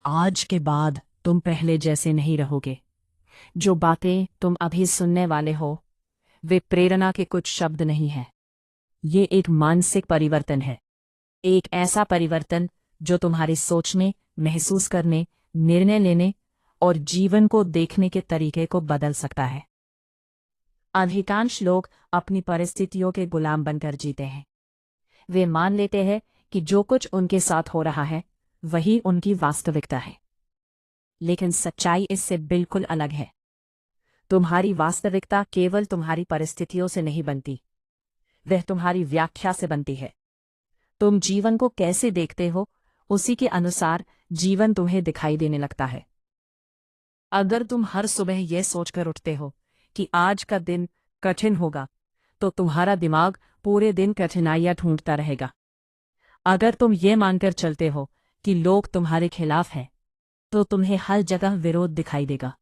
आज के बाद तुम पहले जैसे नहीं रहोगे। जो बातें तुम अभी सुनने वाले हो वे प्रेरणा के कुछ शब्द नहीं हैं। ये एक मानसिक परिवर्तन है। एक ऐसा परिवर्तन जो तुम्हारी सोचने, महसूस करने, निर्णय लेने और जीवन को देखने के तरीके को बदल सकता है। अधिकांश लोग अपनी परिस्थितियों के गुलाम बनकर जीते हैं। वे मान लेते हैं कि जो कुछ उनके साथ हो रहा है वही उनकी वास्तविकता है। लेकिन सच्चाई इससे बिल्कुल अलग है। तुम्हारी वास्तविकता केवल तुम्हारी परिस्थितियों से नहीं बनती, वह तुम्हारी व्याख्या से बनती है। तुम जीवन को कैसे देखते हो, उसी के अनुसार जीवन तुम्हें दिखाई देने लगता है। अगर तुम हर सुबह यह सोचकर उठते हो कि आज का दिन कठिन होगा, तो तुम्हारा दिमाग पूरे दिन कठिनाइयां ढूंढता रहेगा। अगर तुम ये मानकर चलते हो कि लोग तुम्हारे खिलाफ हैं, तो तुम्हें हर जगह विरोध दिखाई देगा।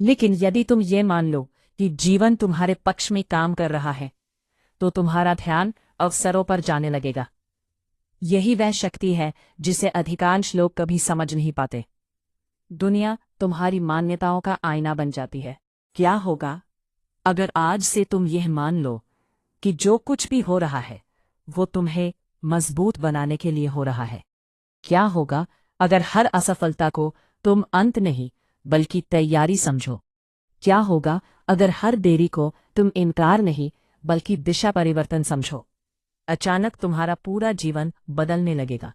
लेकिन यदि तुम ये मान लो कि जीवन तुम्हारे पक्ष में काम कर रहा है, तो तुम्हारा ध्यान अवसरों पर जाने लगेगा। यही वह शक्ति है जिसे अधिकांश लोग कभी समझ नहीं पाते। दुनिया तुम्हारी मान्यताओं का आईना बन जाती है। क्या होगा अगर आज से तुम यह मान लो कि जो कुछ भी हो रहा है वो तुम्हें मजबूत बनाने के लिए हो रहा है? क्या होगा अगर हर असफलता को तुम अंत नहीं बल्कि तैयारी समझो? क्या होगा अगर हर देरी को तुम इनकार नहीं बल्कि दिशा परिवर्तन समझो? अचानक तुम्हारा पूरा जीवन बदलने लगेगा,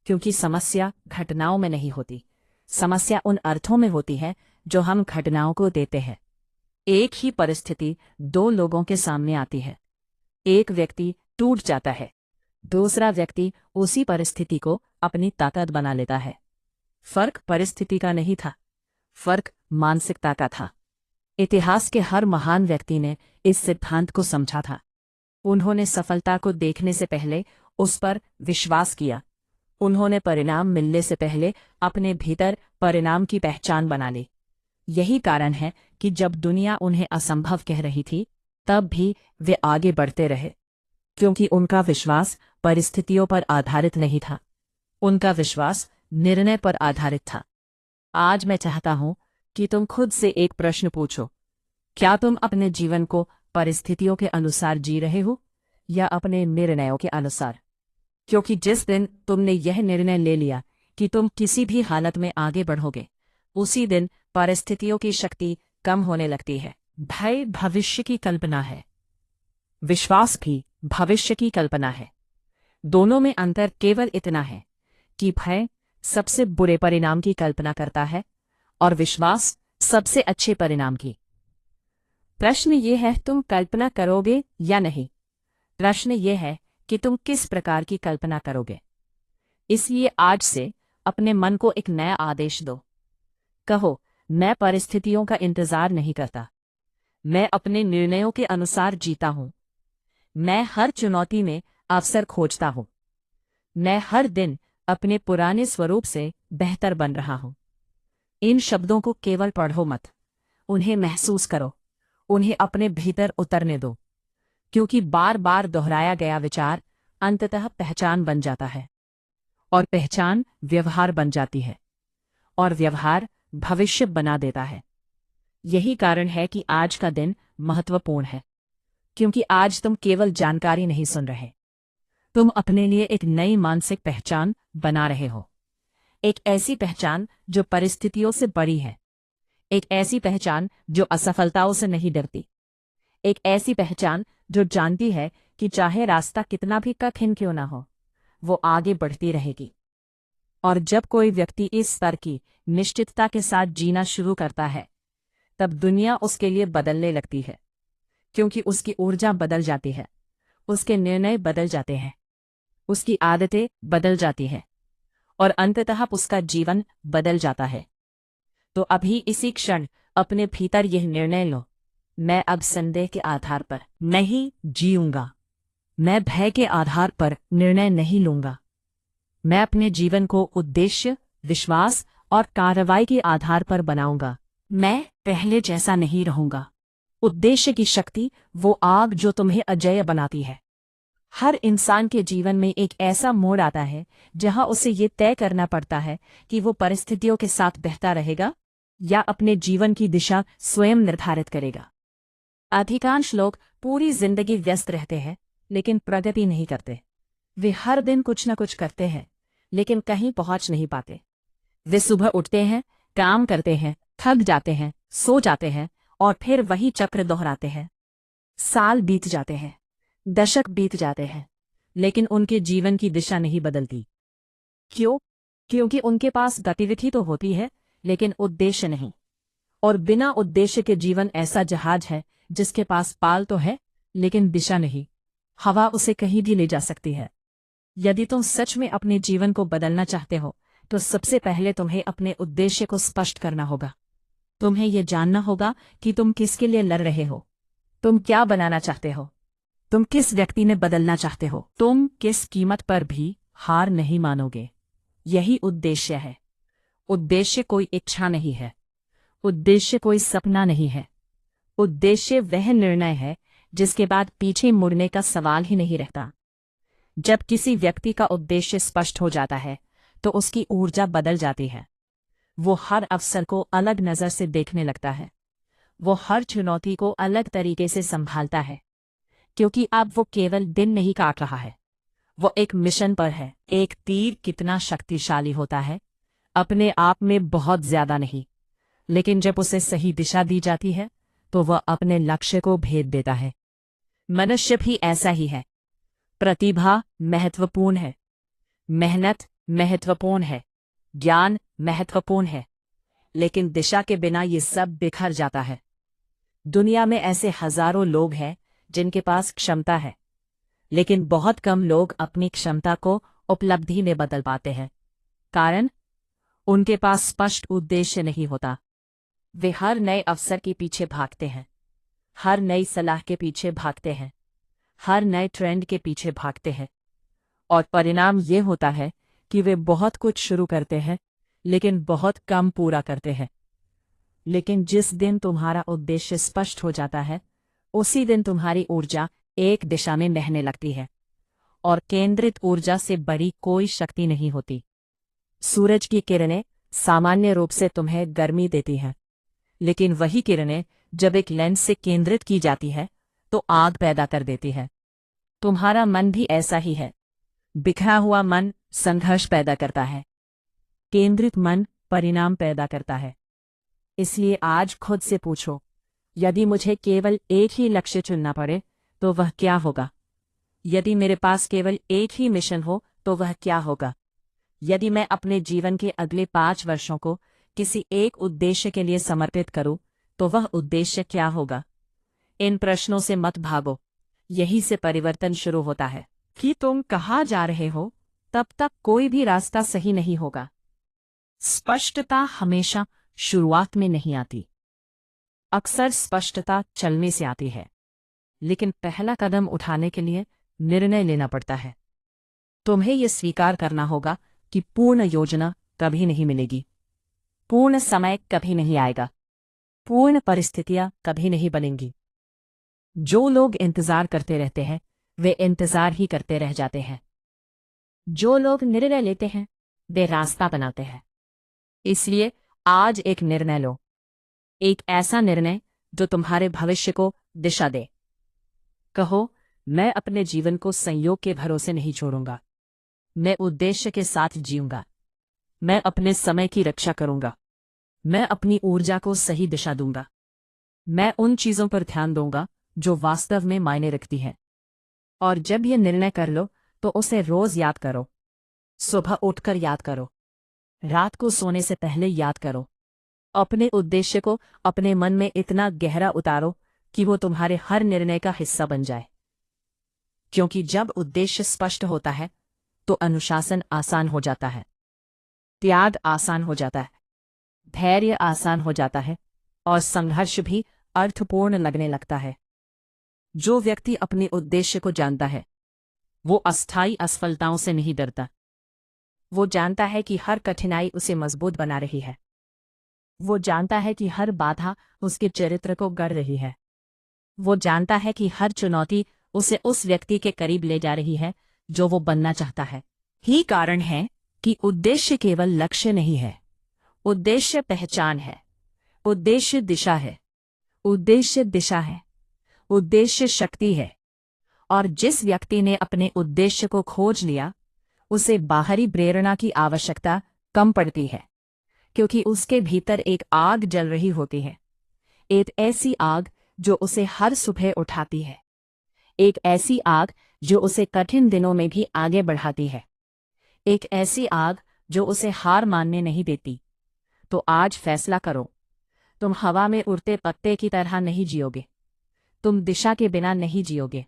क्योंकि समस्या घटनाओं में नहीं होती। समस्या उन अर्थों में होती है जो हम घटनाओं को देते हैं। एक ही परिस्थिति दो लोगों के सामने आती है। एक व्यक्ति टूट जाता है, दूसरा व्यक्ति उसी परिस्थिति को अपनी ताकत बना लेता है। फर्क परिस्थिति का नहीं था, फर्क मानसिकता का था। इतिहास के हर महान व्यक्ति ने इस सिद्धांत को समझा था। उन्होंने सफलता को देखने से पहले उस पर विश्वास किया। उन्होंने परिणाम मिलने से पहले अपने भीतर परिणाम की पहचान बना ली। यही कारण है कि जब दुनिया उन्हें असंभव कह रही थी, तब भी वे आगे बढ़ते रहे, क्योंकि उनका विश्वास परिस्थितियों पर आधारित नहीं था, उनका विश्वास निर्णय पर आधारित था। आज मैं चाहता हूं कि तुम खुद से एक प्रश्न पूछो। क्या तुम अपने जीवन को परिस्थितियों के अनुसार जी रहे हो या अपने निर्णयों के अनुसार? क्योंकि जिस दिन तुमने यह निर्णय ले लिया कि तुम किसी भी हालत में आगे बढ़ोगे, उसी दिन परिस्थितियों की शक्ति कम होने लगती है। भय भविष्य की कल्पना है, विश्वास भी भविष्य की कल्पना है। दोनों में अंतर केवल इतना है कि भय सबसे बुरे परिणाम की कल्पना करता है और विश्वास सबसे अच्छे परिणाम की। प्रश्न ये है, तुम कल्पना करोगे या नहीं? प्रश्न ये है कि तुम किस प्रकार की कल्पना करोगे। इसलिए आज से अपने मन को एक नया आदेश दो। कहो, मैं परिस्थितियों का इंतजार नहीं करता, मैं अपने निर्णयों के अनुसार जीता हूं। मैं हर चुनौती में अवसर खोजता हूं। मैं हर दिन अपने पुराने स्वरूप से बेहतर बन रहा हूं। इन शब्दों को केवल पढ़ो मत, उन्हें महसूस करो, उन्हें अपने भीतर उतरने दो, क्योंकि बार बार दोहराया गया विचार अंततः पहचान बन जाता है, और पहचान व्यवहार बन जाती है, और व्यवहार भविष्य बना देता है। यही कारण है कि आज का दिन महत्वपूर्ण है, क्योंकि आज तुम केवल जानकारी नहीं सुन रहे, तुम अपने लिए एक नई मानसिक पहचान बना रहे हो। एक ऐसी पहचान जो परिस्थितियों से बड़ी है, एक ऐसी पहचान जो असफलताओं से नहीं डरती, एक ऐसी पहचान जो जानती है कि चाहे रास्ता कितना भी कठिन क्यों ना हो, वो आगे बढ़ती रहेगी। और जब कोई व्यक्ति इस स्तर की निश्चितता के साथ जीना शुरू करता है, तब दुनिया उसके लिए बदलने लगती है, क्योंकि उसकी ऊर्जा बदल जाती है, उसके निर्णय बदल जाते हैं, उसकी आदतें बदल जाती हैं, और अंततः उसका जीवन बदल जाता है। तो अभी इसी क्षण अपने भीतर यह निर्णय लो, मैं अब संदेह के आधार पर नहीं जीऊंगा, मैं भय के आधार पर निर्णय नहीं लूंगा। मैं अपने जीवन को उद्देश्य, विश्वास और कार्रवाई के आधार पर बनाऊंगा। मैं पहले जैसा नहीं रहूंगा। उद्देश्य की शक्ति वो आग जो तुम्हें अजेय बनाती है। हर इंसान के जीवन में एक ऐसा मोड़ आता है जहां उसे ये तय करना पड़ता है कि वो परिस्थितियों के साथ बहता रहेगा या अपने जीवन की दिशा स्वयं निर्धारित करेगा। अधिकांश लोग पूरी जिंदगी व्यस्त रहते हैं लेकिन प्रगति नहीं करते। वे हर दिन कुछ न कुछ करते हैं लेकिन कहीं पहुंच नहीं पाते। वे सुबह उठते हैं, काम करते हैं, थक जाते हैं, सो जाते हैं और फिर वही चक्र दोहराते हैं। साल बीत जाते हैं, दशक बीत जाते हैं, लेकिन उनके जीवन की दिशा नहीं बदलती। क्यों? क्योंकि उनके पास गतिविधि तो होती है लेकिन उद्देश्य नहीं। और बिना उद्देश्य के जीवन ऐसा जहाज है जिसके पास पाल तो है लेकिन दिशा नहीं। हवा उसे कहीं भी ले जा सकती है। यदि तुम सच में अपने जीवन को बदलना चाहते हो तो सबसे पहले तुम्हें अपने उद्देश्य को स्पष्ट करना होगा। तुम्हें यह जानना होगा कि तुम किसके लिए लड़ रहे हो, तुम क्या बनाना चाहते हो, तुम किस व्यक्ति में बदलना चाहते हो, तुम किस कीमत पर भी हार नहीं मानोगे। यही उद्देश्य है। उद्देश्य कोई इच्छा नहीं है, उद्देश्य कोई सपना नहीं है। उद्देश्य वह निर्णय है जिसके बाद पीछे मुड़ने का सवाल ही नहीं रहता। जब किसी व्यक्ति का उद्देश्य स्पष्ट हो जाता है तो उसकी ऊर्जा बदल जाती है। वो हर अवसर को अलग नज़र से देखने लगता है। वो हर चुनौती को अलग तरीके से संभालता है, क्योंकि अब वो केवल दिन नहीं काट रहा है, वो एक मिशन पर है। एक तीर कितना शक्तिशाली होता है? अपने आप में बहुत ज्यादा नहीं, लेकिन जब उसे सही दिशा दी जाती है तो वह अपने लक्ष्य को भेद देता है। मनुष्य भी ऐसा ही है। प्रतिभा महत्वपूर्ण है, मेहनत महत्वपूर्ण है, ज्ञान महत्वपूर्ण है, लेकिन दिशा के बिना ये सब बिखर जाता है। दुनिया में ऐसे हजारों लोग हैं जिनके पास क्षमता है, लेकिन बहुत कम लोग अपनी क्षमता को उपलब्धि में बदल पाते हैं। कारण? उनके पास स्पष्ट उद्देश्य नहीं होता। वे हर नए अवसर के पीछे भागते हैं, हर नई सलाह के पीछे भागते हैं, हर नए ट्रेंड के पीछे भागते हैं, और परिणाम ये होता है कि वे बहुत कुछ शुरू करते हैं लेकिन बहुत कम पूरा करते हैं। लेकिन जिस दिन तुम्हारा उद्देश्य स्पष्ट हो जाता है उसी दिन तुम्हारी ऊर्जा एक दिशा में बहने लगती है, और केंद्रित ऊर्जा से बड़ी कोई शक्ति नहीं होती। सूरज की किरणें सामान्य रूप से तुम्हें गर्मी देती हैं, लेकिन वही किरणें जब एक लेंस से केंद्रित की जाती है तो आग पैदा कर देती है। तुम्हारा मन भी ऐसा ही है। बिखरा हुआ मन संघर्ष पैदा करता है, केंद्रित मन परिणाम पैदा करता है। इसलिए आज खुद से पूछो, यदि मुझे केवल एक ही लक्ष्य चुनना पड़े तो वह क्या होगा? यदि मेरे पास केवल एक ही मिशन हो तो वह क्या होगा? यदि मैं अपने जीवन के अगले 5 वर्षों को किसी एक उद्देश्य के लिए समर्पित करूं तो वह उद्देश्य क्या होगा? इन प्रश्नों से मत भागो। यही से परिवर्तन शुरू होता है। कि तुम कहाँ जा रहे हो तब तक कोई भी रास्ता सही नहीं होगा। स्पष्टता हमेशा शुरुआत में नहीं आती। अक्सर स्पष्टता चलने से आती है, लेकिन पहला कदम उठाने के लिए निर्णय लेना पड़ता है। तुम्हें यह स्वीकार करना होगा कि पूर्ण योजना कभी नहीं मिलेगी, पूर्ण समय कभी नहीं आएगा, पूर्ण परिस्थितियां कभी नहीं बनेंगी। जो लोग इंतजार करते रहते हैं वे इंतजार ही करते रह जाते हैं। जो लोग निर्णय लेते हैं वे रास्ता बनाते हैं। इसलिए आज एक निर्णय लो, एक ऐसा निर्णय जो तुम्हारे भविष्य को दिशा दे। कहो, मैं अपने जीवन को संयोग के भरोसे नहीं छोड़ूंगा, मैं उद्देश्य के साथ जीऊंगा, मैं अपने समय की रक्षा करूंगा, मैं अपनी ऊर्जा को सही दिशा दूंगा, मैं उन चीजों पर ध्यान दूंगा जो वास्तव में मायने रखती हैं। और जब यह निर्णय कर लो तो उसे रोज याद करो, सुबह उठकर याद करो, रात को सोने से पहले याद करो। अपने उद्देश्य को अपने मन में इतना गहरा उतारो कि वो तुम्हारे हर निर्णय का हिस्सा बन जाए। क्योंकि जब उद्देश्य स्पष्ट होता है तो अनुशासन आसान हो जाता है, त्याग आसान हो जाता है, धैर्य आसान हो जाता है, और संघर्ष भी अर्थपूर्ण लगने लगता है। जो व्यक्ति अपने उद्देश्य को जानता है वो अस्थायी असफलताओं से नहीं डरता। वो जानता है कि हर कठिनाई उसे मजबूत बना रही है। वो जानता है कि हर बाधा उसके चरित्र को गढ़ रही है। वो जानता है कि हर चुनौती उसे उस व्यक्ति के करीब ले जा रही है जो वो बनना चाहता है। यही कारण है कि उद्देश्य केवल लक्ष्य नहीं है, उद्देश्य पहचान है, उद्देश्य दिशा है, उद्देश्य दिशा है, उद्देश्य शक्ति है। और जिस व्यक्ति ने अपने उद्देश्य को खोज लिया, उसे बाहरी प्रेरणा की आवश्यकता कम पड़ती है, क्योंकि उसके भीतर एक आग जल रही होती है, एक ऐसी आग जो उसे हर सुबह उठाती है, एक ऐसी आग जो उसे कठिन दिनों में भी आगे बढ़ाती है, एक ऐसी आग जो उसे हार मानने नहीं देती। तो आज फैसला करो, तुम हवा में उड़ते पत्ते की तरह नहीं जियोगे, तुम दिशा के बिना नहीं जियोगे,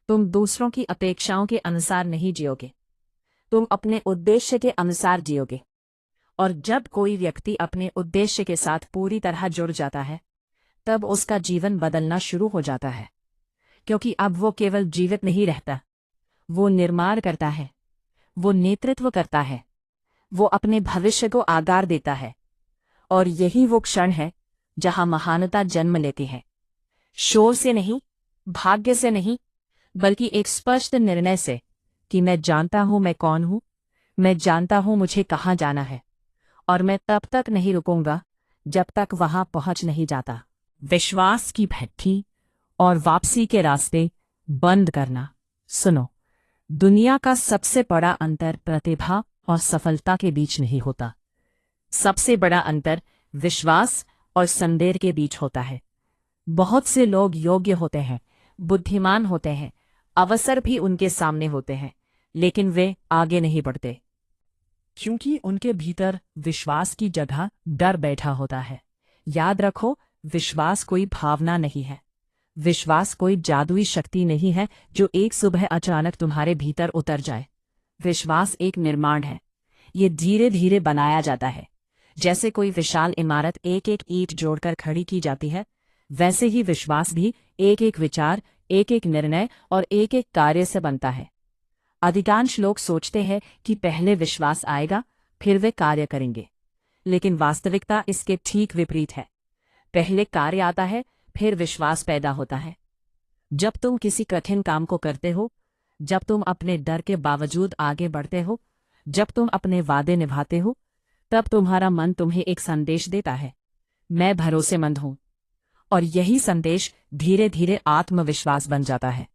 तुम दूसरों की अपेक्षाओं के अनुसार नहीं जियोगे, तुम अपने उद्देश्य के अनुसार जियोगे। और जब कोई व्यक्ति अपने उद्देश्य के साथ पूरी तरह जुड़ जाता है, तब उसका जीवन बदलना शुरू हो जाता है, क्योंकि अब वो केवल जीवित नहीं रहता, वो निर्माण करता है, वो नेतृत्व करता है, वो अपने भविष्य को आकार देता है। और यही वो क्षण है जहां महानता जन्म लेती है, शोर से नहीं, भाग्य से नहीं, बल्कि एक स्पष्ट निर्णय से कि मैं जानता हूं मैं कौन हूं, मैं जानता हूं मुझे कहां जाना है, और मैं तब तक नहीं रुकूंगा जब तक वहां पहुंच नहीं जाता। विश्वास की भट्ठी और वापसी के रास्ते बंद करना। सुनो, दुनिया का सबसे बड़ा अंतर प्रतिभा और सफलता के बीच नहीं होता, सबसे बड़ा अंतर विश्वास और संदेह के बीच होता है। बहुत से लोग योग्य होते हैं, बुद्धिमान होते हैं, अवसर भी उनके सामने होते हैं, लेकिन वे आगे नहीं बढ़ते, क्योंकि उनके भीतर विश्वास की जगह डर बैठा होता है। याद रखो, विश्वास कोई भावना नहीं है, विश्वास कोई जादुई शक्ति नहीं है जो एक सुबह अचानक तुम्हारे भीतर उतर जाए। विश्वास एक निर्माण है, ये धीरे धीरे बनाया जाता है। जैसे कोई विशाल इमारत एक एक ईंट जोड़कर खड़ी की जाती है, वैसे ही विश्वास भी एक एक विचार, एक एक निर्णय और एक एक कार्य से बनता है। अधिकांश लोग सोचते हैं कि पहले विश्वास आएगा, फिर वे कार्य करेंगे, लेकिन वास्तविकता इसके ठीक विपरीत है। पहले कार्य आता है, फिर विश्वास पैदा होता है। जब तुम किसी कठिन काम को करते हो, जब तुम अपने डर के बावजूद आगे बढ़ते हो, जब तुम अपने वादे निभाते हो, तब तुम्हारा मन तुम्हें एक संदेश देता है, मैं भरोसेमंद हूं। और यही संदेश धीरे धीरे आत्मविश्वास बन जाता है।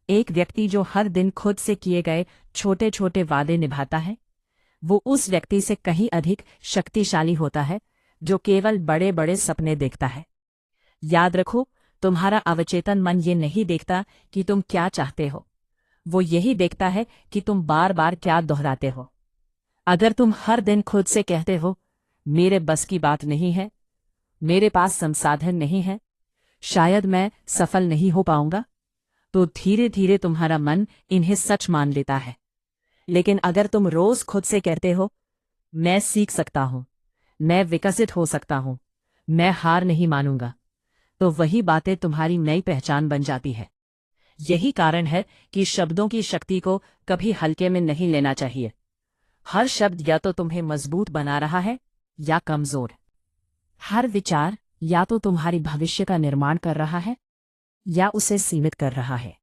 एक व्यक्ति जो हर दिन खुद से किए गए छोटे छोटे वादे निभाता है, वो उस व्यक्ति से कहीं अधिक शक्तिशाली होता है जो केवल बड़े बड़े सपने देखता है। याद रखो, तुम्हारा अवचेतन मन ये नहीं देखता कि तुम क्या चाहते हो, वो यही देखता है कि तुम बार बार क्या दोहराते हो। अगर तुम हर दिन खुद से कहते हो, मेरे बस की बात नहीं है, मेरे पास संसाधन नहीं है, शायद मैं सफल नहीं हो पाऊंगा, तो धीरे धीरे तुम्हारा मन इन्हें सच मान लेता है। लेकिन अगर तुम रोज खुद से कहते हो, मैं सीख सकता हूं, मैं विकसित हो सकता हूं, मैं हार नहीं मानूंगा, तो वही बातें तुम्हारी नई पहचान बन जाती है। यही कारण है कि शब्दों की शक्ति को कभी हल्के में नहीं लेना चाहिए। हर शब्द या तो तुम्हें मजबूत बना रहा है या कमजोर। हर विचार या तो तुम्हारी भविष्य का निर्माण कर रहा है या उसे सीमित कर रहा है।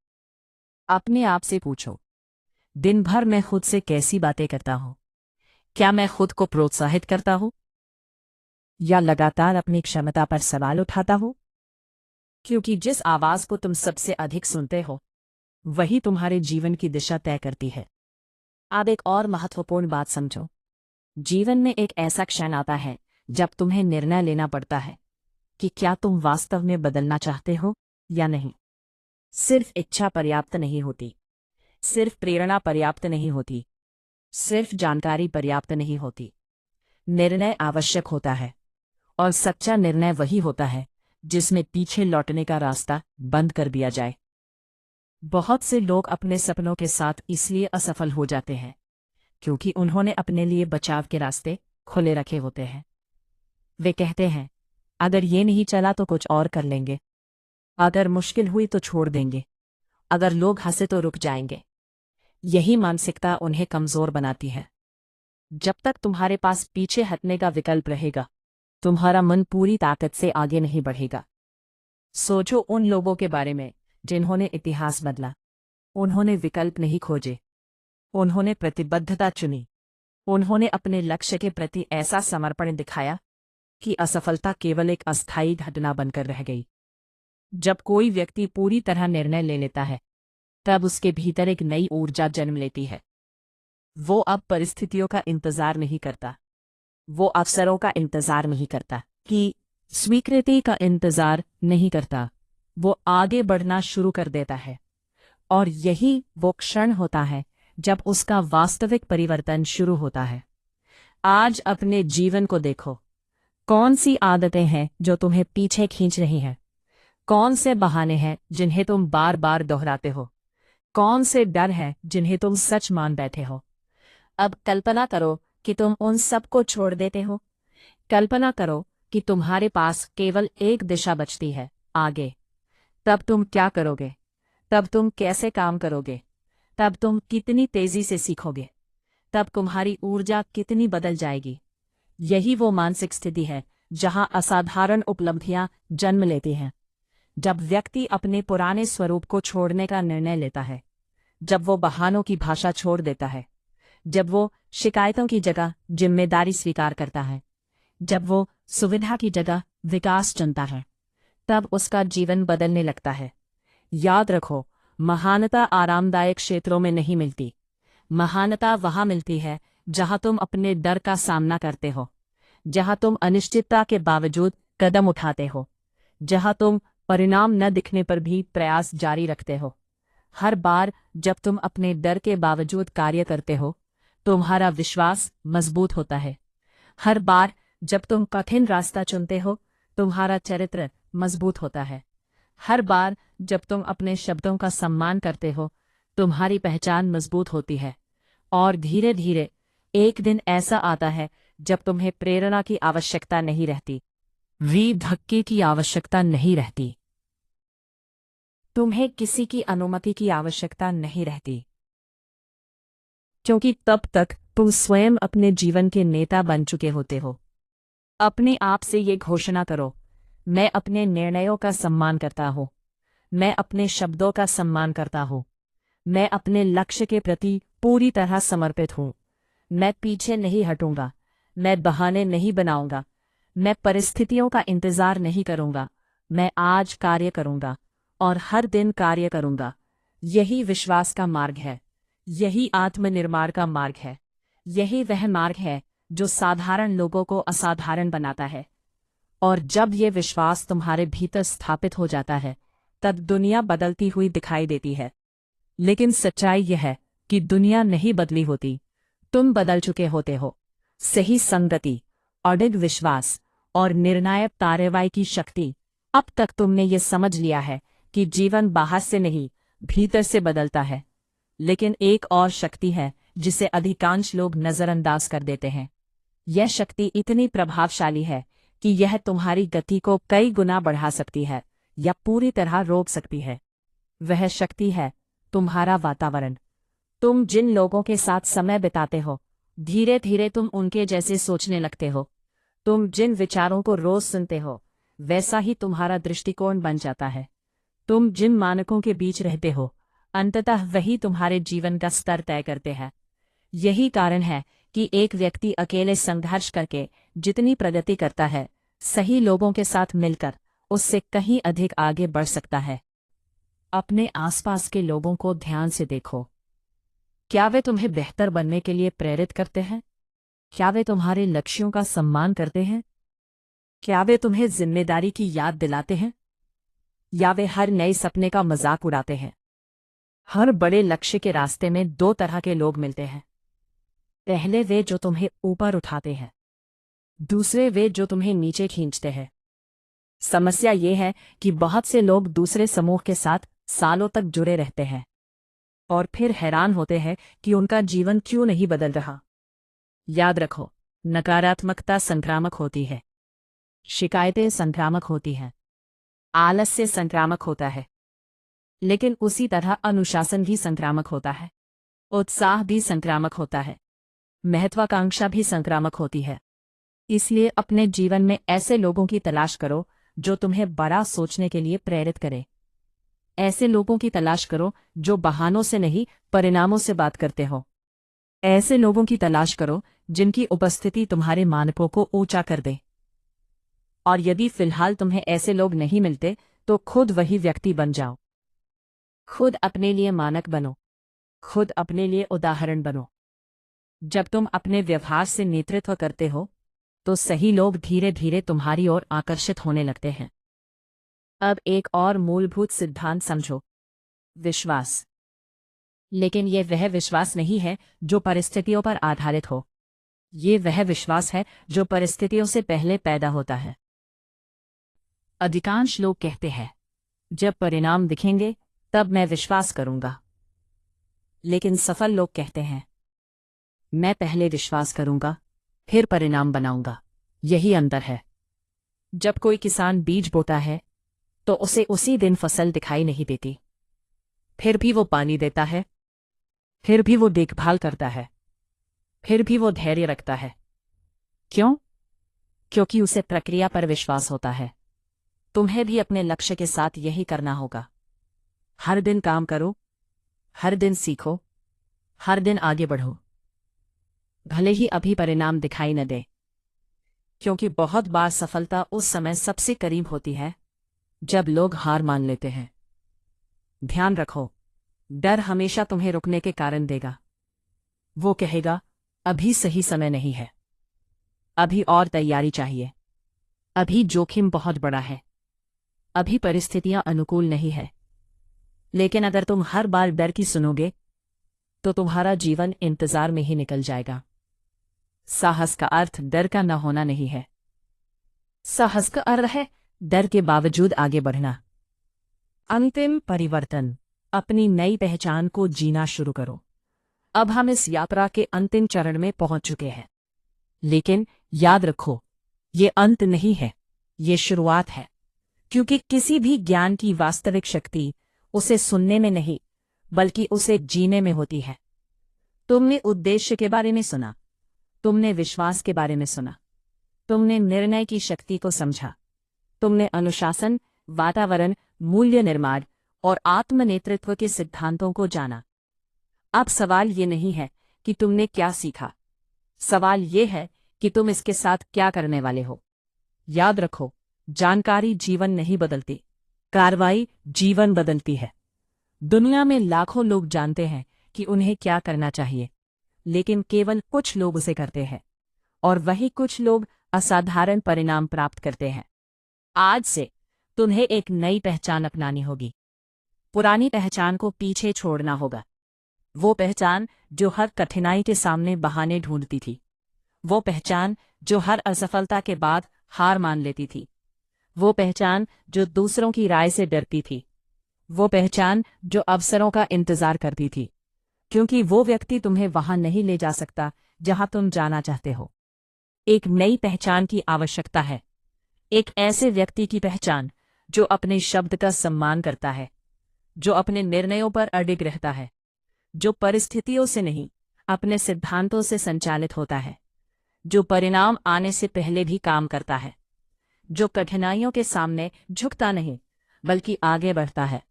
अपने आप से पूछो, दिन भर मैं खुद से कैसी बातें करता हूं? क्या मैं खुद को प्रोत्साहित करता हूं या लगातार अपनी क्षमता पर सवाल उठाता हूं? क्योंकि जिस आवाज को तुम सबसे अधिक सुनते हो, वही तुम्हारे जीवन की दिशा तय करती है। अब एक और महत्वपूर्ण बात समझो, जीवन में एक ऐसा क्षण आता है जब तुम्हें निर्णय लेना पड़ता है कि क्या तुम वास्तव में बदलना चाहते हो या नहीं। सिर्फ इच्छा पर्याप्त नहीं होती, सिर्फ प्रेरणा पर्याप्त नहीं होती, सिर्फ जानकारी पर्याप्त नहीं होती। निर्णय आवश्यक होता है, और सच्चा निर्णय वही होता है जिसमें पीछे लौटने का रास्ता बंद कर दिया जाए। बहुत से लोग अपने सपनों के साथ इसलिए असफल हो जाते हैं क्योंकि उन्होंने अपने लिए बचाव के रास्ते खुले रखे होते हैं। वे कहते हैं, अगर ये नहीं चला तो कुछ और कर लेंगे, अगर मुश्किल हुई तो छोड़ देंगे, अगर लोग हंसे तो रुक जाएंगे। यही मानसिकता उन्हें कमजोर बनाती है। जब तक तुम्हारे पास पीछे हटने का विकल्प रहेगा, तुम्हारा मन पूरी ताकत से आगे नहीं बढ़ेगा। सोचो उन लोगों के बारे में जिन्होंने इतिहास बदला। उन्होंने विकल्प नहीं खोजे, उन्होंने प्रतिबद्धता चुनी। उन्होंने अपने लक्ष्य के प्रति ऐसा समर्पण दिखाया कि असफलता केवल एक अस्थायी घटना बनकर रह गई। जब कोई व्यक्ति पूरी तरह निर्णय ले लेता है, तब उसके भीतर एक नई ऊर्जा जन्म लेती है। वो अब परिस्थितियों का इंतजार नहीं करता, वो अवसरों का इंतजार नहीं करता, कि स्वीकृति का इंतजार नहीं करता। वो आगे बढ़ना शुरू कर देता है। और यही वो क्षण होता है जब उसका वास्तविक परिवर्तन शुरू होता है। आज अपने जीवन को देखो। कौन सी आदतें हैं जो तुम्हें पीछे खींच रही हैं? कौन से बहाने हैं जिन्हें तुम बार बार दोहराते हो? कौन से डर हैं जिन्हें तुम सच मान बैठे हो? अब कल्पना करो कि तुम उन सब को छोड़ देते हो। कल्पना करो कि तुम्हारे पास केवल एक दिशा बचती है, आगे। तब तुम क्या करोगे? तब तुम कैसे काम करोगे? तब तुम कितनी तेजी से सीखोगे? तब तुम्हारी ऊर्जा कितनी बदल जाएगी? यही वो मानसिक स्थिति है जहां असाधारण उपलब्धियां जन्म लेती हैं। जब व्यक्ति अपने पुराने स्वरूप को छोड़ने का निर्णय लेता है, जब वो बहानों की भाषा छोड़ देता है, जब वो शिकायतों की जगह जिम्मेदारी स्वीकार करता है, जब वो सुविधा की जगह विकास चुनता है, तब उसका जीवन बदलने लगता है। याद रखो, महानता आरामदायक क्षेत्रों में नहीं मिलती। महानता वहां मिलती है जहां तुम अपने डर का सामना करते हो, जहां तुम अनिश्चितता के बावजूद कदम उठाते हो, जहां तुम परिणाम न दिखने पर भी प्रयास जारी रखते हो। हर बार जब तुम अपने डर के बावजूद कार्य करते हो, तुम्हारा विश्वास मजबूत होता है। हर बार जब तुम कठिन रास्ता चुनते हो, तुम्हारा चरित्र मजबूत होता है। हर बार जब तुम अपने शब्दों का सम्मान करते हो, तुम्हारी पहचान मजबूत होती है। और धीरे धीरे एक दिन ऐसा आता है जब तुम्हें प्रेरणा की आवश्यकता नहीं रहती, रीढ़ धक्के की आवश्यकता नहीं रहती, तुम्हें किसी की अनुमति की आवश्यकता नहीं रहती। क्योंकि तब तक तुम स्वयं अपने जीवन के नेता बन चुके होते हो। अपने आप से ये घोषणा करो, मैं अपने निर्णयों का सम्मान करता हूँ, मैं अपने शब्दों का सम्मान करता हूँ, मैं अपने लक्ष्य के प्रति पूरी तरह समर्पित हूँ। मैं पीछे नहीं हटूंगा, मैं बहाने नहीं बनाऊंगा, मैं परिस्थितियों का इंतजार नहीं करूंगा। मैं आज कार्य करूंगा और हर दिन कार्य करूंगा। यही विश्वास का मार्ग है, यही आत्मनिर्माण का मार्ग है, यही वह मार्ग है जो साधारण लोगों को असाधारण बनाता है। और जब ये विश्वास तुम्हारे भीतर स्थापित हो जाता है, तब दुनिया बदलती हुई दिखाई देती है। लेकिन सच्चाई यह है कि दुनिया नहीं बदली होती, तुम बदल चुके होते हो। सही संगति, अडिग विश्वास और निर्णायक कार्रवाई की शक्ति। अब तक तुमने ये समझ लिया है कि जीवन बाहर से नहीं, भीतर से बदलता है। लेकिन एक और शक्ति है जिसे अधिकांश लोग नजरअंदाज कर देते हैं। यह शक्ति इतनी प्रभावशाली है कि यह तुम्हारी गति को कई गुना बढ़ा सकती है या पूरी तरह रोक सकती है। वह शक्ति है तुम्हारा वातावरण। तुम जिन लोगों के साथ समय बिताते हो, धीरे धीरे तुम उनके जैसे सोचने लगते हो। तुम जिन विचारों को रोज सुनते हो, वैसा ही तुम्हारा दृष्टिकोण बन जाता है। तुम जिन मानकों के बीच रहते हो, अंततः वही तुम्हारे जीवन का स्तर तय करते हैं। यही कारण है कि एक व्यक्ति अकेले संघर्ष करके जितनी प्रगति करता है, सही लोगों के साथ मिलकर उससे कहीं अधिक आगे बढ़ सकता है। अपने आसपास के लोगों को ध्यान से देखो। क्या वे तुम्हें बेहतर बनने के लिए प्रेरित करते हैं? क्या वे तुम्हारे लक्ष्यों का सम्मान करते हैं? क्या वे तुम्हें जिम्मेदारी की याद दिलाते हैं? या वे हर नए सपने का मजाक उड़ाते हैं? हर बड़े लक्ष्य के रास्ते में दो तरह के लोग मिलते हैं। पहले वे जो तुम्हें ऊपर उठाते हैं, दूसरे वे जो तुम्हें नीचे खींचते हैं। समस्या ये है कि बहुत से लोग दूसरे समूह के साथ सालों तक जुड़े रहते हैं और फिर हैरान होते हैं कि उनका जीवन क्यों नहीं बदल रहा। याद रखो, नकारात्मकता संक्रामक होती है, शिकायतें संक्रामक होती हैं, आलस्य संक्रामक होता है, लेकिन उसी तरह अनुशासन भी संक्रामक होता है, उत्साह भी संक्रामक होता है, महत्वाकांक्षा भी संक्रामक होती है। इसलिए अपने जीवन में ऐसे लोगों की तलाश करो जो तुम्हें बड़ा सोचने के लिए प्रेरित करें। ऐसे लोगों की तलाश करो जो बहानों से नहीं परिणामों से बात करते हो। ऐसे लोगों की तलाश करो जिनकी उपस्थिति तुम्हारे मानकों को ऊंचा कर दे। और यदि फिलहाल तुम्हें ऐसे लोग नहीं मिलते तो खुद वही व्यक्ति बन जाओ। खुद अपने लिए मानक बनो, खुद अपने लिए उदाहरण बनो। जब तुम अपने व्यवहार से नेतृत्व करते हो तो सही लोग धीरे धीरे तुम्हारी ओर आकर्षित होने लगते हैं। अब एक और मूलभूत सिद्धांत समझो, विश्वास। लेकिन यह वह विश्वास नहीं है जो परिस्थितियों पर आधारित हो। ये वह विश्वास है जो परिस्थितियों से पहले पैदा होता है। अधिकांश लोग कहते हैं, जब परिणाम दिखेंगे तब मैं विश्वास करूंगा। लेकिन सफल लोग कहते हैं, मैं पहले विश्वास करूंगा फिर परिणाम बनाऊंगा। यही अंतर है। जब कोई किसान बीज बोता है तो उसे उसी दिन फसल दिखाई नहीं देती। फिर भी वो पानी देता है, फिर भी वो देखभाल करता है, फिर भी वो धैर्य रखता है। क्यों? क्योंकि उसे प्रक्रिया पर विश्वास होता है। तुम्हें भी अपने लक्ष्य के साथ यही करना होगा। हर दिन काम करो, हर दिन सीखो, हर दिन आगे बढ़ो, भले ही अभी परिणाम दिखाई न दे। क्योंकि बहुत बार सफलता उस समय सबसे करीब होती है जब लोग हार मान लेते हैं। ध्यान रखो, डर हमेशा तुम्हें रुकने के कारण देगा। वो कहेगा, अभी सही समय नहीं है, अभी और तैयारी चाहिए, अभी जोखिम बहुत बड़ा है, अभी परिस्थितियां अनुकूल नहीं है। लेकिन अगर तुम हर बार डर की सुनोगे तो तुम्हारा जीवन इंतजार में ही निकल जाएगा। साहस का अर्थ डर का न होना नहीं है। साहस का अर्थ है डर के बावजूद आगे बढ़ना। अंतिम परिवर्तन, अपनी नई पहचान को जीना शुरू करो। अब हम इस यात्रा के अंतिम चरण में पहुंच चुके हैं। लेकिन याद रखो, ये अंत नहीं है, ये शुरुआत है। क्योंकि किसी भी ज्ञान की वास्तविक शक्ति उसे सुनने में नहीं बल्कि उसे जीने में होती है। तुमने उद्देश्य के बारे में सुना, तुमने विश्वास के बारे में सुना, तुमने निर्णय की शक्ति को समझा, तुमने अनुशासन, वातावरण, मूल्य निर्माण और आत्मनेतृत्व के सिद्धांतों को जाना। अब सवाल ये नहीं है कि तुमने क्या सीखा, सवाल ये है कि तुम इसके साथ क्या करने वाले हो। याद रखो, जानकारी जीवन नहीं बदलती, कार्रवाई जीवन बदलती है। दुनिया में लाखों लोग जानते हैं कि उन्हें क्या करना चाहिए, लेकिन केवल कुछ लोग उसे करते हैं, और वही कुछ लोग असाधारण परिणाम प्राप्त करते हैं। आज से तुम्हें एक नई पहचान अपनानी होगी। पुरानी पहचान को पीछे छोड़ना होगा। वो पहचान जो हर कठिनाई के सामने बहाने ढूंढती थी, वो पहचान जो हर असफलता के बाद हार मान लेती थी, वो पहचान जो दूसरों की राय से डरती थी, वो पहचान जो अवसरों का इंतजार करती थी। क्योंकि वो व्यक्ति तुम्हें वहां नहीं ले जा सकता जहां तुम जाना चाहते हो। एक नई पहचान की आवश्यकता है, एक ऐसे व्यक्ति की पहचान जो अपने शब्द का सम्मान करता है, जो अपने निर्णयों पर अडिग रहता है, जो परिस्थितियों से नहीं अपने सिद्धांतों से संचालित होता है, जो परिणाम आने से पहले भी काम करता है, जो कठिनाइयों के सामने झुकता नहीं बल्कि आगे बढ़ता है।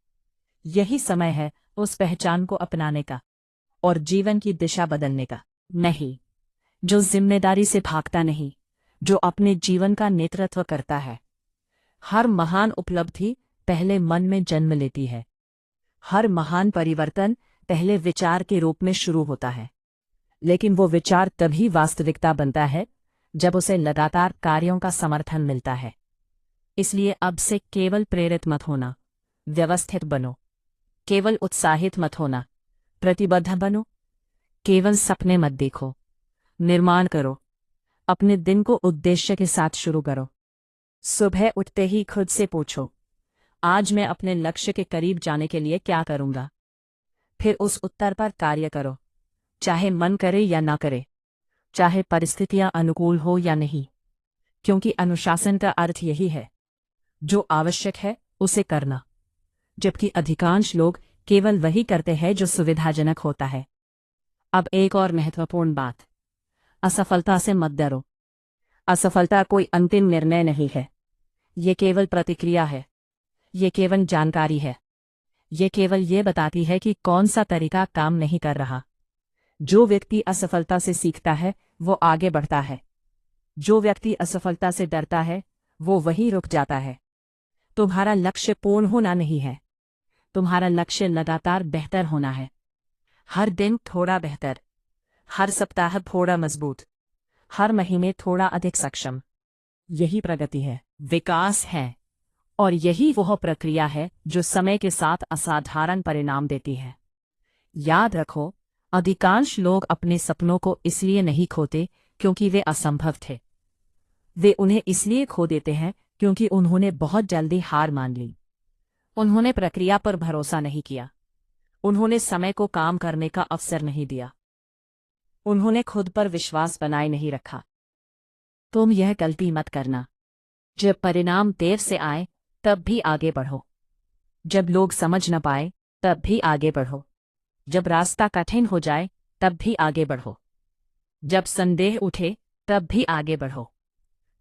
यही समय है उस पहचान को अपनाने का और जीवन की दिशा बदलने का। नहीं, जो जिम्मेदारी से भागता नहीं, जो अपने जीवन का नेतृत्व करता है। हर महान उपलब्धि पहले मन में जन्म लेती है। हर महान परिवर्तन पहले विचार के रूप में शुरू होता है, लेकिन वो विचार तभी वास्तविकता बनता है जब उसे लगातार कार्यों का समर्थन मिलता है। इसलिए अब से केवल प्रेरित मत होना, व्यवस्थित बनो। केवल उत्साहित मत होना, प्रतिबद्ध बनो। केवल सपने मत देखो, निर्माण करो। अपने दिन को उद्देश्य के साथ शुरू करो। सुबह उठते ही खुद से पूछो, आज मैं अपने लक्ष्य के करीब जाने के लिए क्या करूंगा। फिर उस उत्तर पर कार्य करो, चाहे मन करे या ना करे, चाहे परिस्थितियां अनुकूल हो या नहीं। क्योंकि अनुशासन का अर्थ यही है, जो आवश्यक है उसे करना, जबकि अधिकांश लोग केवल वही करते हैं जो सुविधाजनक होता है। अब एक और महत्वपूर्ण बात, असफलता से मत डरो। असफलता कोई अंतिम निर्णय नहीं है, ये केवल प्रतिक्रिया है, ये केवल जानकारी है। ये केवल ये बताती है कि कौन सा तरीका काम नहीं कर रहा। जो व्यक्ति असफलता से सीखता है वो आगे बढ़ता है। जो व्यक्ति असफलता से डरता है वो वहीं रुक जाता है। तुम्हारा लक्ष्य पूर्ण होना नहीं है, तुम्हारा लक्ष्य लगातार बेहतर होना है। हर दिन थोड़ा बेहतर, हर सप्ताह थोड़ा मजबूत, हर महीने थोड़ा अधिक सक्षम। यही प्रगति है, विकास है, और यही वह प्रक्रिया है जो समय के साथ असाधारण परिणाम देती है। याद रखो, अधिकांश लोग अपने सपनों को इसलिए नहीं खोते क्योंकि वे असंभव थे। वे उन्हें इसलिए खो देते हैं क्योंकि उन्होंने बहुत जल्दी हार मान ली। उन्होंने प्रक्रिया पर भरोसा नहीं किया। उन्होंने समय को काम करने का अवसर नहीं दिया। उन्होंने खुद पर विश्वास बनाए नहीं रखा। तुम यह गलती मत करना। जब परिणाम देर से आए तब भी आगे बढ़ो। जब लोग समझ न पाए तब भी आगे बढ़ो। जब रास्ता कठिन हो जाए तब भी आगे बढ़ो। जब संदेह उठे तब भी आगे बढ़ो,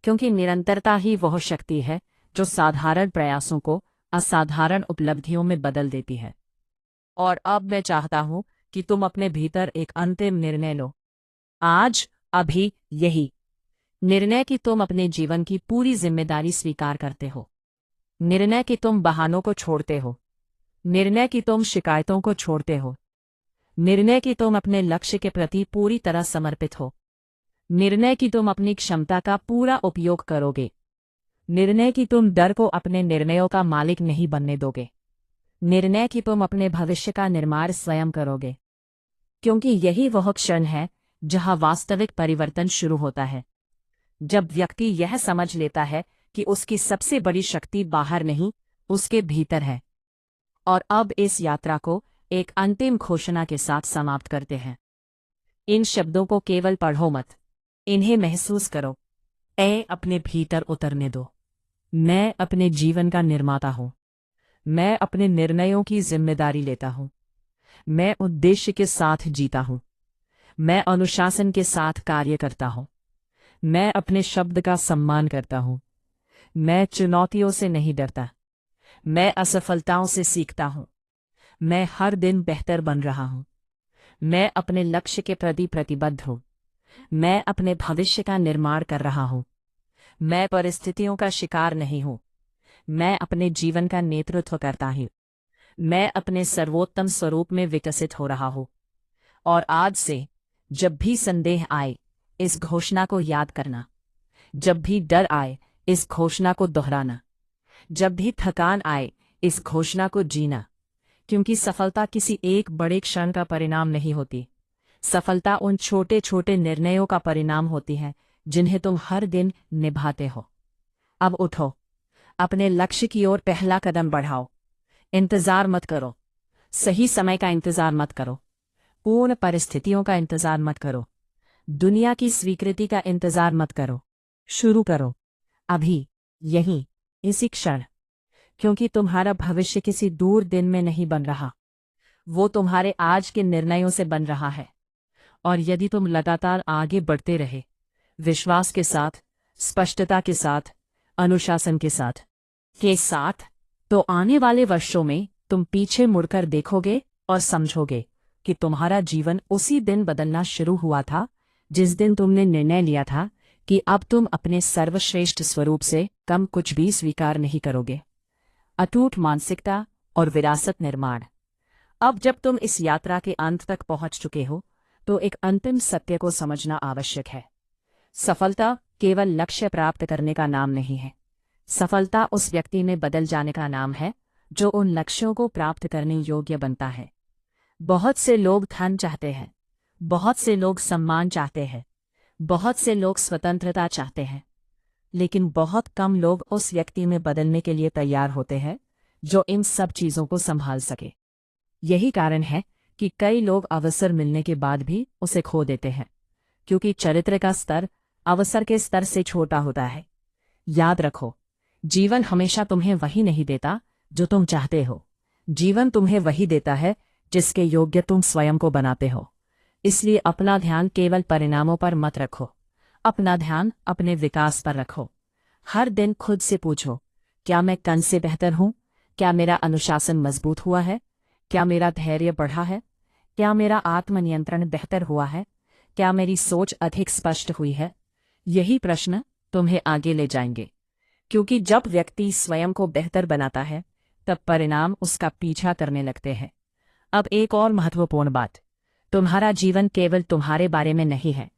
क्योंकि निरंतरता ही वह शक्ति है जो साधारण प्रयासों को असाधारण उपलब्धियों में बदल देती है। और अब मैं चाहता हूं कि तुम अपने भीतर एक अंतिम निर्णय लो। आज, अभी, यही निर्णय कि तुम अपने जीवन की पूरी जिम्मेदारी स्वीकार करते हो। निर्णय कि तुम बहानों को छोड़ते हो। निर्णय कि तुम शिकायतों को छोड़ते हो। निर्णय कि तुम अपने लक्ष्य के प्रति पूरी तरह समर्पित हो। निर्णय कि तुम अपनी क्षमता का पूरा उपयोग करोगे। निर्णय कि तुम डर को अपने निर्णयों का मालिक नहीं बनने दोगे। निर्णय कि तुम अपने भविष्य का निर्माण स्वयं करोगे, क्योंकि यही वह क्षण है जहां वास्तविक परिवर्तन शुरू होता है। जब व्यक्ति यह समझ लेता है कि उसकी सबसे बड़ी शक्ति बाहर नहीं, उसके भीतर है। और अब इस यात्रा को एक अंतिम घोषणा के साथ समाप्त करते हैं। इन शब्दों को केवल पढ़ो मत, इन्हें महसूस करो। अपने भीतर उतरने दो। मैं अपने जीवन का निर्माता हूं। मैं अपने निर्णयों की जिम्मेदारी लेता हूं। मैं उद्देश्य के साथ जीता हूं। मैं अनुशासन के साथ कार्य करता हूं। मैं अपने शब्द का सम्मान करता हूं। मैं चुनौतियों से नहीं डरता। मैं असफलताओं से सीखता हूं। मैं हर दिन बेहतर बन रहा हूं। मैं अपने लक्ष्य के प्रति प्रतिबद्ध हूं। मैं अपने भविष्य का निर्माण कर रहा हूं। मैं परिस्थितियों का शिकार नहीं हूं। मैं अपने जीवन का नेतृत्व करता हूं। मैं अपने सर्वोत्तम स्वरूप में विकसित हो रहा हूं। और आज से जब भी संदेह आए, इस घोषणा को याद करना। जब भी डर आए, इस घोषणा को दोहराना। जब भी थकान आए, इस घोषणा को जीना। क्योंकि सफलता किसी एक बड़े क्षण का परिणाम नहीं होती। सफलता उन छोटे छोटे निर्णयों का परिणाम होती है जिन्हें तुम हर दिन निभाते हो। अब उठो, अपने लक्ष्य की ओर पहला कदम बढ़ाओ। इंतजार मत करो। सही समय का इंतजार मत करो। पूर्ण परिस्थितियों का इंतजार मत करो। दुनिया की स्वीकृति का इंतजार मत करो। शुरू करो, अभी, यहीं, इसी क्षण। क्योंकि तुम्हारा भविष्य किसी दूर दिन में नहीं बन रहा, वो तुम्हारे आज के निर्णयों से बन रहा है। और यदि तुम लगातार आगे बढ़ते रहे, विश्वास के साथ, स्पष्टता के साथ, अनुशासन के साथ, तो आने वाले वर्षों में तुम पीछे मुड़कर देखोगे और समझोगे कि तुम्हारा जीवन उसी दिन बदलना शुरू हुआ था जिस दिन तुमने निर्णय लिया था कि अब तुम अपने सर्वश्रेष्ठ स्वरूप से कम कुछ भी स्वीकार नहीं करोगे। अटूट मानसिकता और विरासत निर्माण। अब जब तुम इस यात्रा के अंत तक पहुंच चुके हो, तो एक अंतिम सत्य को समझना आवश्यक है। सफलता केवल लक्ष्य प्राप्त करने का नाम नहीं है। सफलता उस व्यक्ति में बदल जाने का नाम है जो उन लक्ष्यों को प्राप्त करने योग्य बनता है। बहुत से लोग धन चाहते हैं, बहुत से लोग सम्मान चाहते हैं, बहुत से लोग स्वतंत्रता चाहते हैं, लेकिन बहुत कम लोग उस व्यक्ति में बदलने के लिए तैयार होते हैं जो इन सब चीज़ों को संभाल सके। यही कारण है कि कई लोग अवसर मिलने के बाद भी उसे खो देते हैं, क्योंकि चरित्र का स्तर अवसर के स्तर से छोटा होता है। याद रखो, जीवन हमेशा तुम्हें वही नहीं देता जो तुम चाहते हो। जीवन तुम्हें वही देता है जिसके योग्य तुम स्वयं को बनाते हो। इसलिए अपना ध्यान केवल परिणामों पर मत रखो, अपना ध्यान अपने विकास पर रखो। हर दिन खुद से पूछो, क्या मैं कल से बेहतर हूं? क्या मेरा अनुशासन मजबूत हुआ है? क्या मेरा धैर्य बढ़ा है? क्या मेरा आत्मनियंत्रण बेहतर हुआ है? क्या मेरी सोच अधिक स्पष्ट हुई है? यही प्रश्न तुम्हें आगे ले जाएंगे, क्योंकि जब व्यक्ति स्वयं को बेहतर बनाता है तब परिणाम उसका पीछा करने लगते हैं। अब एक और महत्वपूर्ण बात, तुम्हारा जीवन केवल तुम्हारे बारे में नहीं है,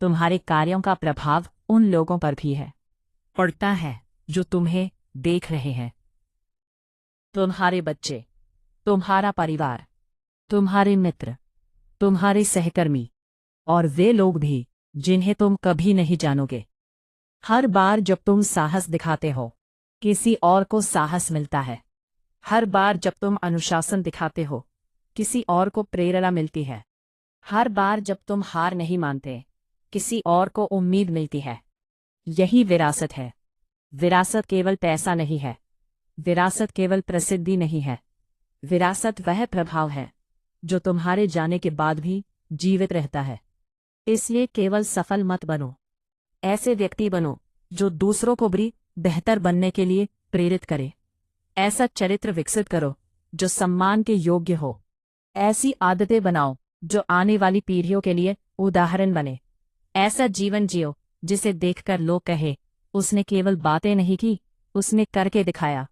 तुम्हारे कार्यों का प्रभाव उन लोगों पर भी है, पड़ता है जो तुम्हें देख रहे हैं। तुम्हारे बच्चे, तुम्हारा परिवार, तुम्हारे मित्र, तुम्हारे सहकर्मी और वे लोग भी जिन्हें तुम कभी नहीं जानोगे। हर बार जब तुम साहस दिखाते हो, किसी और को साहस मिलता है। हर बार जब तुम अनुशासन दिखाते हो, किसी और को प्रेरणा मिलती है। हर बार जब तुम हार नहीं मानते, किसी और को उम्मीद मिलती है। यही विरासत है। विरासत केवल पैसा नहीं है, विरासत केवल प्रसिद्धि नहीं है। विरासत वह प्रभाव है जो तुम्हारे जाने के बाद भी जीवित रहता है। इसलिए केवल सफल मत बनो, ऐसे व्यक्ति बनो जो दूसरों को भी बेहतर बनने के लिए प्रेरित करे। ऐसा चरित्र विकसित करो जो सम्मान के योग्य हो। ऐसी आदतें बनाओ जो आने वाली पीढ़ियों के लिए उदाहरण बने। ऐसा जीवन जियो जिसे देखकर लोग कहे, उसने केवल बातें नहीं की, उसने करके दिखाया।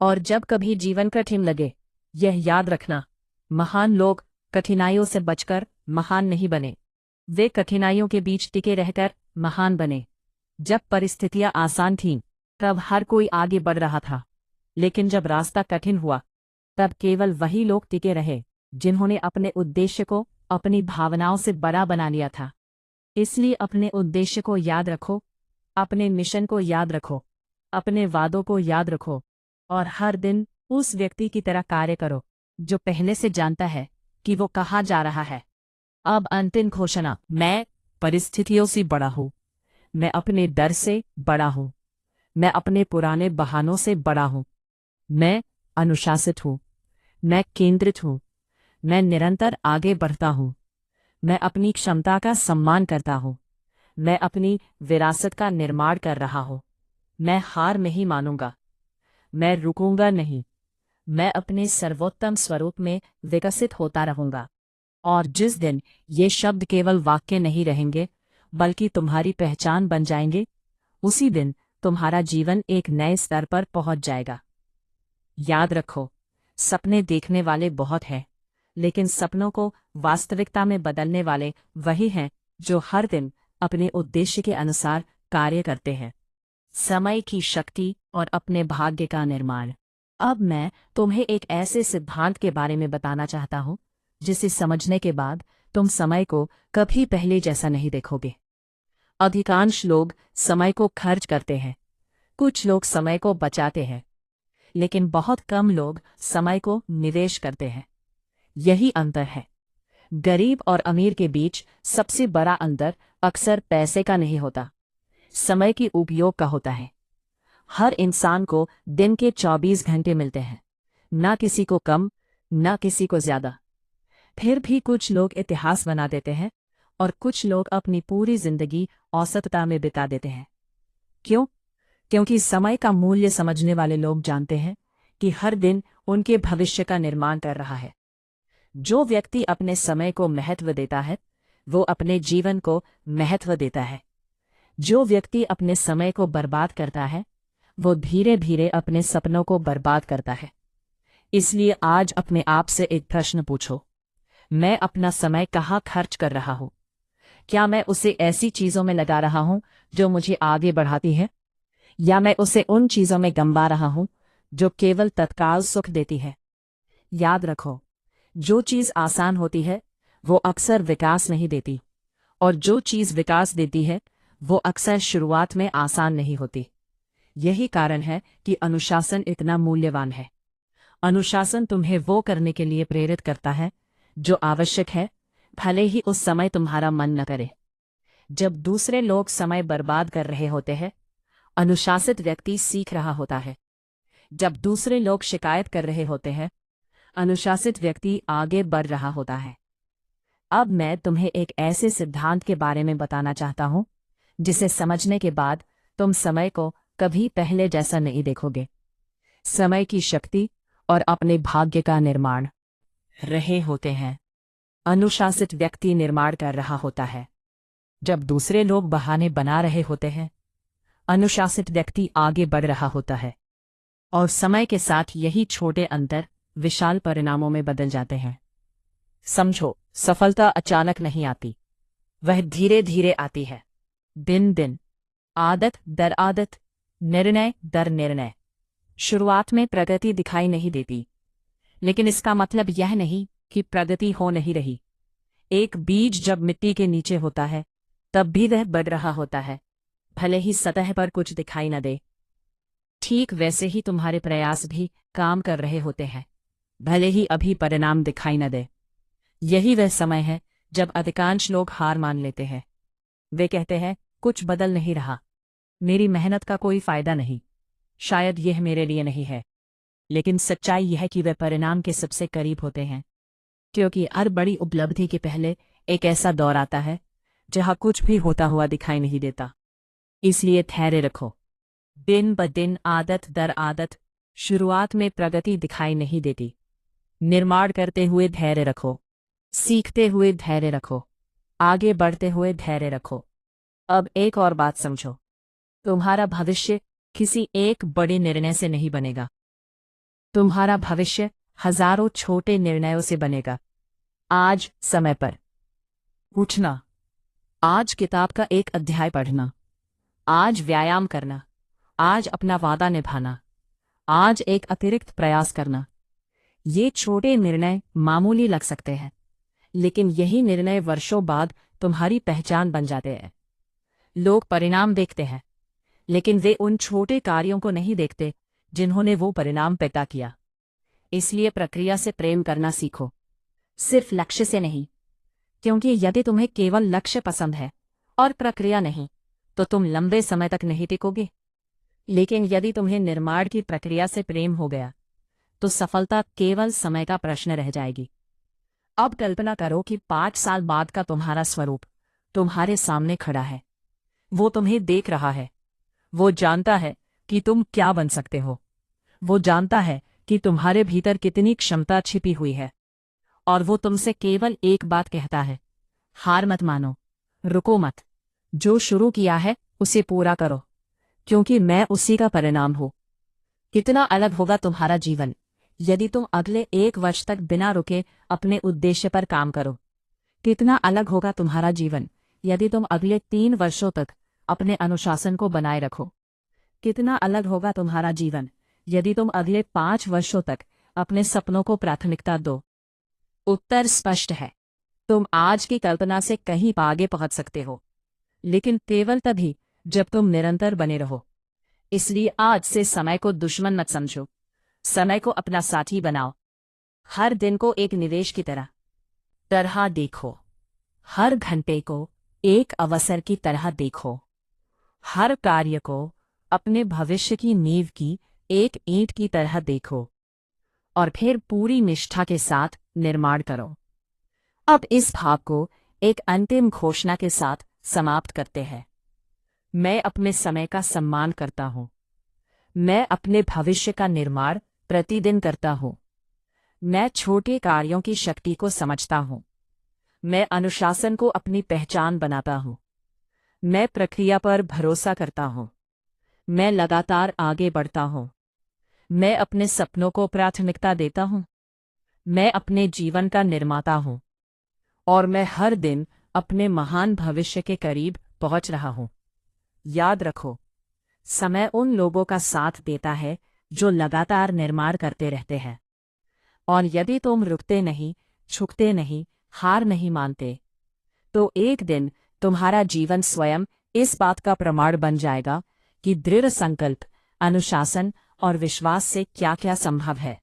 और जब कभी जीवन कठिन लगे, यह याद रखना, महान लोग कठिनाइयों से बचकर महान नहीं बने, वे कठिनाइयों के बीच टिके रहकर महान बने। जब परिस्थितियां आसान थीं, तब हर कोई आगे बढ़ रहा था, लेकिन जब रास्ता कठिन हुआ, तब केवल वही लोग टिके रहे जिन्होंने अपने उद्देश्य को अपनी भावनाओं से बड़ा बना लिया था। इसलिए अपने उद्देश्य को याद रखो, अपने मिशन को याद रखो, अपने वादों को याद रखो और हर दिन उस व्यक्ति की तरह कार्य करो जो पहले से जानता है कि वो कहाँ जा रहा है। अब अंतिम घोषणा, मैं परिस्थितियों से बड़ा हूँ, मैं अपने डर से बड़ा हूँ, मैं अपने पुराने बहानों से बड़ा हूँ, मैं अनुशासित हूँ, मैं केंद्रित हूँ, मैं निरंतर आगे बढ़ता हूँ, मैं अपनी क्षमता का सम्मान करता हूँ, मैं अपनी विरासत का निर्माण कर रहा हूँ, मैं हार नहीं मानूंगा, मैं रुकूंगा नहीं, मैं अपने सर्वोत्तम स्वरूप में विकसित होता रहूंगा। और जिस दिन ये शब्द केवल वाक्य नहीं रहेंगे बल्कि तुम्हारी पहचान बन जाएंगे, उसी दिन तुम्हारा जीवन एक नए स्तर पर पहुंच जाएगा। याद रखो, सपने देखने वाले बहुत हैं, लेकिन सपनों को वास्तविकता में बदलने वाले वही हैं जो हर दिन अपने उद्देश्य के अनुसार कार्य करते हैं। समय की शक्ति और अपने भाग्य का निर्माण। अब मैं तुम्हें एक ऐसे सिद्धांत के बारे में बताना चाहता हूं जिसे समझने के बाद तुम समय को कभी पहले जैसा नहीं देखोगे। अधिकांश लोग समय को खर्च करते हैं, कुछ लोग समय को बचाते हैं, लेकिन बहुत कम लोग समय को निवेश करते हैं। यही अंतर है। गरीब और अमीर के बीच सबसे बड़ा अंतर अक्सर पैसे का नहीं होता, समय के उपयोग का होता है। हर इंसान को दिन के 24 घंटे मिलते हैं, ना किसी को कम, ना किसी को ज्यादा। फिर भी कुछ लोग इतिहास बना देते हैं और कुछ लोग अपनी पूरी जिंदगी औसतता में बिता देते हैं। क्यों? क्योंकि समय का मूल्य समझने वाले लोग जानते हैं कि हर दिन उनके भविष्य का निर्माण कर रहा है। जो व्यक्ति अपने समय को महत्व देता है, वो अपने जीवन को महत्व देता है। जो व्यक्ति अपने समय को बर्बाद करता है, वो धीरे धीरे अपने सपनों को बर्बाद करता है। इसलिए आज अपने आप से एक प्रश्न पूछो, मैं अपना समय कहाँ खर्च कर रहा हूँ? क्या मैं उसे ऐसी चीजों में लगा रहा हूँ जो मुझे आगे बढ़ाती है, या मैं उसे उन चीजों में गंवा रहा हूँ जो केवल तत्काल सुख देती है? याद रखो, जो चीज आसान होती है वो अक्सर विकास नहीं देती, और जो चीज विकास देती है वो अक्सर शुरुआत में आसान नहीं होती। यही कारण है कि अनुशासन इतना मूल्यवान है। अनुशासन तुम्हें वो करने के लिए प्रेरित करता है जो आवश्यक है, भले ही उस समय तुम्हारा मन न करे। जब दूसरे लोग समय बर्बाद कर रहे होते हैं, अनुशासित व्यक्ति सीख रहा होता है। जब दूसरे लोग शिकायत कर रहे होते हैं, अनुशासित व्यक्ति आगे बढ़ रहा होता है। अब मैं तुम्हें एक ऐसे सिद्धांत के बारे में बताना चाहता हूं जिसे समझने के बाद तुम समय को कभी पहले जैसा नहीं देखोगे। समय की शक्ति और अपने भाग्य का निर्माण रहे होते हैं। अनुशासित व्यक्ति निर्माण कर रहा होता है, जब दूसरे लोग बहाने बना रहे होते हैं। अनुशासित व्यक्ति आगे बढ़ रहा होता है, और समय के साथ यही छोटे अंतर विशाल परिणामों में बदल जाते हैं। समझो, सफलता अचानक नहीं आती, वह धीरे धीरे आती है, दिन दिन, आदत दर आदत, निर्णय दर निर्णय। शुरुआत में प्रगति दिखाई नहीं देती, लेकिन इसका मतलब यह नहीं कि प्रगति हो नहीं रही। एक बीज जब मिट्टी के नीचे होता है, तब भी वह बढ़ रहा होता है, भले ही सतह पर कुछ दिखाई न दे। ठीक वैसे ही तुम्हारे प्रयास भी काम कर रहे होते हैं, भले ही अभी परिणाम दिखाई न दे। यही वह समय है जब अधिकांश लोग हार मान लेते हैं। वे कहते हैं, कुछ बदल नहीं रहा, मेरी मेहनत का कोई फायदा नहीं, शायद यह मेरे लिए नहीं है। लेकिन सच्चाई यह है कि वे परिणाम के सबसे करीब होते हैं, क्योंकि हर बड़ी उपलब्धि के पहले एक ऐसा दौर आता है जहां कुछ भी होता हुआ दिखाई नहीं देता। इसलिए धैर्य रखो, दिन ब दिन, आदत दर आदत। शुरुआत में प्रगति दिखाई नहीं देती, निर्माण करते हुए धैर्य रखो, सीखते हुए धैर्य रखो, आगे बढ़ते हुए धैर्य रखो। अब एक और बात समझो, तुम्हारा भविष्य किसी एक बड़े निर्णय से नहीं बनेगा, तुम्हारा भविष्य हजारों छोटे निर्णयों से बनेगा। आज समय पर उठना, आज किताब का एक अध्याय पढ़ना, आज व्यायाम करना, आज अपना वादा निभाना, आज एक अतिरिक्त प्रयास करना। ये छोटे निर्णय मामूली लग सकते हैं, लेकिन यही निर्णय वर्षों बाद तुम्हारी पहचान बन जाते हैं। लोग परिणाम देखते हैं, लेकिन वे उन छोटे कार्यों को नहीं देखते जिन्होंने वो परिणाम पैदा किया। इसलिए प्रक्रिया से प्रेम करना सीखो, सिर्फ लक्ष्य से नहीं, क्योंकि यदि तुम्हें केवल लक्ष्य पसंद है और प्रक्रिया नहीं, तो तुम लंबे समय तक नहीं टिकोगे। लेकिन यदि तुम्हें निर्माण की प्रक्रिया से प्रेम हो गया, तो सफलता केवल समय का प्रश्न रह जाएगी। अब कल्पना करो कि 5 साल बाद का तुम्हारा स्वरूप तुम्हारे सामने खड़ा है। वो तुम्हें देख रहा है, वो जानता है कि तुम क्या बन सकते हो, वो जानता है कि तुम्हारे भीतर कितनी क्षमता छिपी हुई है, और वो तुमसे केवल एक बात कहता है, हार मत मानो, रुको मत, जो शुरू किया है उसे पूरा करो, क्योंकि मैं उसी का परिणाम हूं। कितना अलग होगा तुम्हारा जीवन यदि तुम अगले 1 वर्ष तक बिना रुके अपने उद्देश्य पर काम करो। कितना अलग होगा तुम्हारा जीवन यदि तुम अगले 3 वर्षों तक अपने अनुशासन को बनाए रखो। कितना अलग होगा तुम्हारा जीवन यदि तुम अगले 5 वर्षों तक अपने सपनों को प्राथमिकता दो। उत्तर स्पष्ट है, तुम आज की कल्पना से कहीं आगे पहुंच सकते हो, लेकिन केवल तभी जब तुम निरंतर बने रहो। इसलिए आज से समय को दुश्मन मत समझो, समय को अपना साथी बनाओ। हर दिन को एक निवेश की तरह देखो, हर घंटे को एक अवसर की तरह देखो, हर कार्य को अपने भविष्य की नींव की एक ईंट की तरह देखो, और फिर पूरी निष्ठा के साथ निर्माण करो। अब इस भाग को एक अंतिम घोषणा के साथ समाप्त करते हैं। मैं अपने समय का सम्मान करता हूं, मैं अपने भविष्य का निर्माण प्रतिदिन करता हूं, मैं छोटे कार्यों की शक्ति को समझता हूं, मैं अनुशासन को अपनी पहचान बनाता हूं, मैं प्रक्रिया पर भरोसा करता हूं, मैं लगातार आगे बढ़ता हूं, मैं अपने सपनों को प्राथमिकता देता हूं, मैं अपने जीवन का निर्माता हूं, और मैं हर दिन अपने महान भविष्य के करीब पहुंच रहा हूं। याद रखो, समय उन लोगों का साथ देता है जो लगातार निर्माण करते रहते हैं, और यदि तुम रुकते नहीं, झुकते नहीं, हार नहीं मानते, तो एक दिन तुम्हारा जीवन स्वयं इस बात का प्रमाण बन जाएगा कि दृढ़ संकल्प, अनुशासन और विश्वास से क्या क्या संभव है।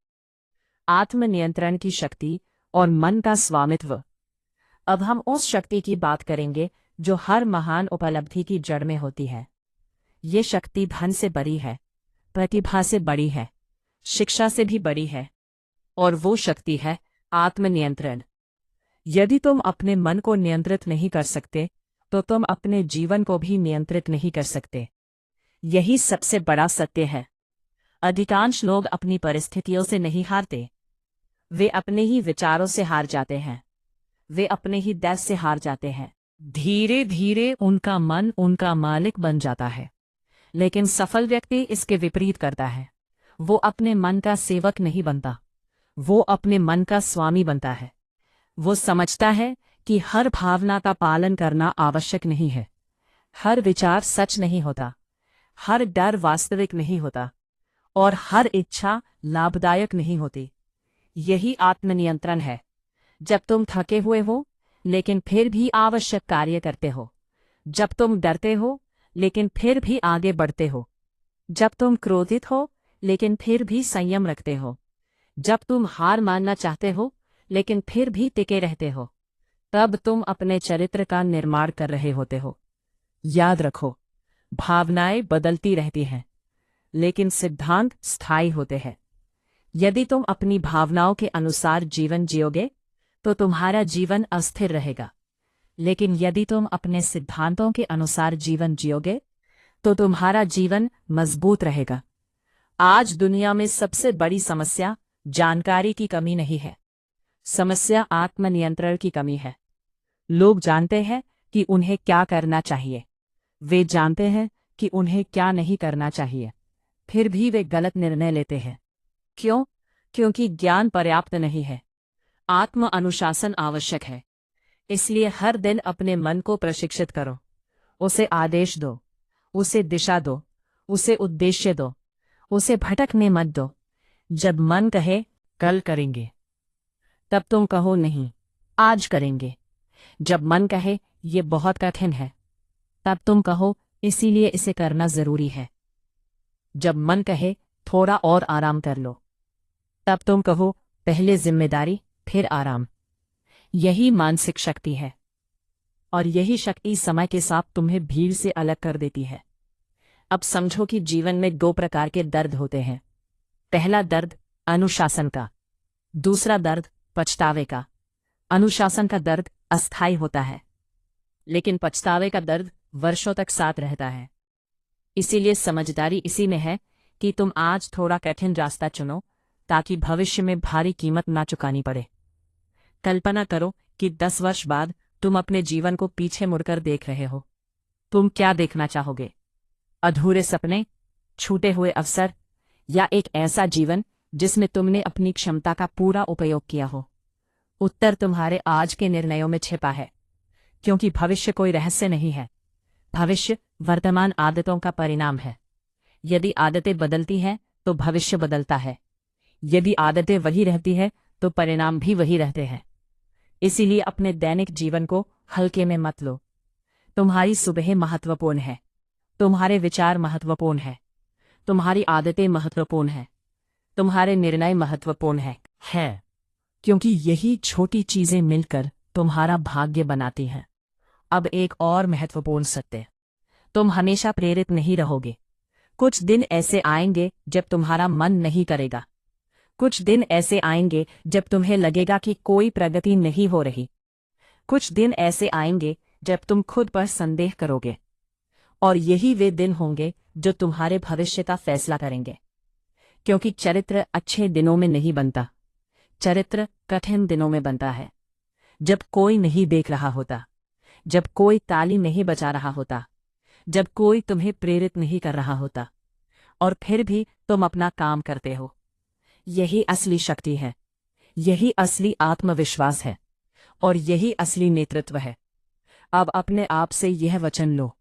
आत्मनियंत्रण की शक्ति और मन का स्वामित्व। अब हम उस शक्ति की बात करेंगे जो हर महान उपलब्धि की जड़ में होती है। ये शक्ति धन से बड़ी है, प्रतिभा से बड़ी है, शिक्षा से भी बड़ी है, और वो शक्ति है आत्मनियंत्रण। यदि तुम अपने मन को नियंत्रित नहीं कर सकते, तो तुम अपने जीवन को भी नियंत्रित नहीं कर सकते। यही सबसे बड़ा सत्य है। अधिकांश लोग अपनी परिस्थितियों से नहीं हारते, वे अपने ही विचारों से हार जाते हैं, वे अपने ही डर से हार जाते हैं। धीरे धीरे उनका मन उनका मालिक बन जाता है। लेकिन सफल व्यक्ति इसके विपरीत करता है। वो अपने मन का सेवक नहीं बनता, वो अपने मन का स्वामी बनता है। वो समझता है कि हर भावना का पालन करना आवश्यक नहीं है, हर विचार सच नहीं होता, हर डर वास्तविक नहीं होता और हर इच्छा लाभदायक नहीं होती। यही आत्मनियंत्रण है। जब तुम थके हुए हो लेकिन फिर भी आवश्यक कार्य करते हो, जब तुम डरते हो लेकिन फिर भी आगे बढ़ते हो, जब तुम क्रोधित हो लेकिन फिर भी संयम रखते हो, जब तुम हार मानना चाहते हो लेकिन फिर भी टिके रहते हो, तब तुम अपने चरित्र का निर्माण कर रहे होते हो। याद रखो, भावनाएं बदलती रहती हैं, लेकिन सिद्धांत स्थायी होते हैं। यदि तुम अपनी भावनाओं के अनुसार जीवन जियोगे तो तुम्हारा जीवन अस्थिर रहेगा, लेकिन यदि तुम अपने सिद्धांतों के अनुसार जीवन जियोगे तो तुम्हारा जीवन मजबूत रहेगा। आज दुनिया में सबसे बड़ी समस्या जानकारी की कमी नहीं है, समस्या आत्मनियंत्रण की कमी है। लोग जानते हैं कि उन्हें क्या करना चाहिए, वे जानते हैं कि उन्हें क्या नहीं करना चाहिए, फिर भी वे गलत निर्णय लेते हैं। क्यों? क्योंकि ज्ञान पर्याप्त नहीं है। आत्म अनुशासन आवश्यक है। इसलिए हर दिन अपने मन को प्रशिक्षित करो, उसे आदेश दो, उसे दिशा दो, उसे उद्देश्य दो, उसे भटकने मत दो। जब मन कहे कल करेंगे, तब तुम कहो नहीं, आज करेंगे। जब मन कहे ये बहुत कठिन है, तब तुम कहो इसीलिए इसे करना जरूरी है। जब मन कहे थोड़ा और आराम कर लो, तब तुम कहो पहले जिम्मेदारी फिर आराम। यही मानसिक शक्ति है, और यही शक्ति समय के साथ तुम्हें भीड़ से अलग कर देती है। अब समझो कि जीवन में दो प्रकार के दर्द होते हैं। पहला दर्द अनुशासन का, दूसरा दर्द पछतावे का। अनुशासन का दर्द अस्थायी होता है, लेकिन पछतावे का दर्द वर्षों तक साथ रहता है। इसीलिए समझदारी इसी में है कि तुम आज थोड़ा कठिन रास्ता चुनो, ताकि भविष्य में भारी कीमत ना चुकानी पड़े। कल्पना करो कि 10 वर्ष बाद तुम अपने जीवन को पीछे मुड़कर देख रहे हो। तुम क्या देखना चाहोगे? अधूरे सपने, छूटे हुए अवसर, या एक ऐसा जीवन जिसमें तुमने अपनी क्षमता का पूरा उपयोग किया हो? उत्तर तुम्हारे आज के निर्णयों में छिपा है, क्योंकि भविष्य कोई रहस्य नहीं है। भविष्य वर्तमान आदतों का परिणाम है। यदि आदतें बदलती हैं तो भविष्य बदलता है, यदि आदतें वही रहती है तो परिणाम भी वही रहते हैं। इसीलिए अपने दैनिक जीवन को हल्के में मत लो। तुम्हारी सुबह महत्वपूर्ण है, तुम्हारे विचार महत्वपूर्ण है, तुम्हारी आदतें महत्वपूर्ण हैं, तुम्हारे निर्णय महत्वपूर्ण है, क्योंकि यही छोटी चीजें मिलकर तुम्हारा भाग्य बनाती हैं। अब एक और महत्वपूर्ण सत्य, तुम हमेशा प्रेरित नहीं रहोगे। कुछ दिन ऐसे आएंगे जब तुम्हारा मन नहीं करेगा। कुछ दिन ऐसे आएंगे जब तुम्हें लगेगा कि कोई प्रगति नहीं हो रही। कुछ दिन ऐसे आएंगे जब तुम खुद पर संदेह करोगे। और यही वे दिन होंगे जो तुम्हारे भविष्य का फैसला करेंगे। क्योंकि चरित्र अच्छे दिनों में नहीं बनता, चरित्र कठिन दिनों में बनता है। जब कोई नहीं देख रहा होता, जब कोई ताली नहीं बजा रहा होता, जब कोई तुम्हें प्रेरित नहीं कर रहा होता, और फिर भी तुम अपना काम करते हो। यही असली शक्ति है, यही असली आत्मविश्वास है, और यही असली नेतृत्व है। अब अपने आप से यह वचन लो,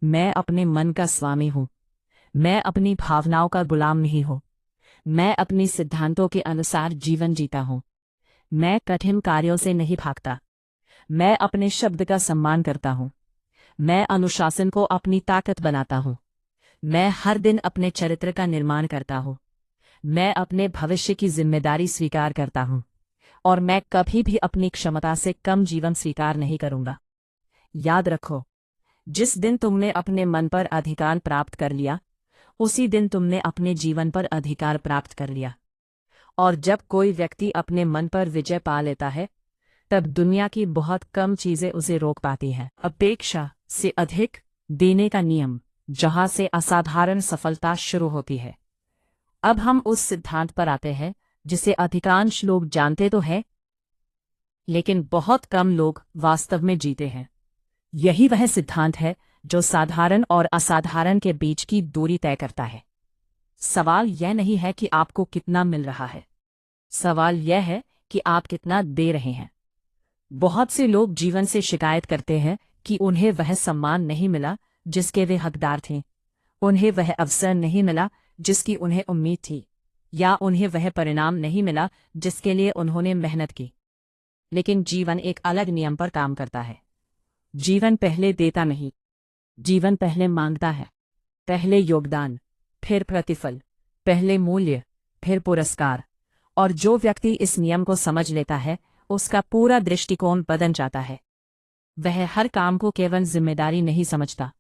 मैं अपने मन का स्वामी हूं, मैं अपनी भावनाओं का गुलाम नहीं हूं, मैं अपनी सिद्धांतों के अनुसार जीवन जीता हूं, मैं कठिन कार्यों से नहीं भागता, मैं अपने शब्द का सम्मान करता हूं, मैं अनुशासन को अपनी ताकत बनाता हूं, मैं हर दिन अपने चरित्र का निर्माण करता हूं, मैं अपने भविष्य की जिम्मेदारी स्वीकार करता हूं, और मैं कभी भी अपनी क्षमता से कम जीवन स्वीकार नहीं करूंगा। याद रखो, जिस दिन तुमने अपने मन पर अधिकार प्राप्त कर लिया, उसी दिन तुमने अपने जीवन पर अधिकार प्राप्त कर लिया। और जब कोई व्यक्ति अपने मन पर विजय पा लेता है, तब दुनिया की बहुत कम चीजें उसे रोक पाती हैं। अपेक्षा से अधिक देने का नियम, जहां से असाधारण सफलता शुरू होती है, अब हम उस सिद्धांत पर आते हैं जिसे अधिकांश लोग जानते तो हैं, लेकिन बहुत कम लोग वास्तव में जीते हैं। यही वह सिद्धांत है जो साधारण और असाधारण के बीच की दूरी तय करता है। सवाल यह नहीं है कि आपको कितना मिल रहा है, सवाल यह है कि आप कितना दे रहे हैं। बहुत से लोग जीवन से शिकायत करते हैं कि उन्हें वह सम्मान नहीं मिला जिसके वे हकदार थे, उन्हें वह अवसर नहीं मिला जिसकी उन्हें उम्मीद थी, या उन्हें वह परिणाम नहीं मिला जिसके लिए उन्होंने मेहनत की। लेकिन जीवन एक अलग नियम पर काम करता है। जीवन पहले देता नहीं, जीवन पहले मांगता है। पहले योगदान, फिर प्रतिफल, पहले मूल्य, फिर पुरस्कार। और जो व्यक्ति इस नियम को समझ लेता है उसका पूरा दृष्टिकोण बदल जाता है। वह हर काम को केवल जिम्मेदारी नहीं समझता,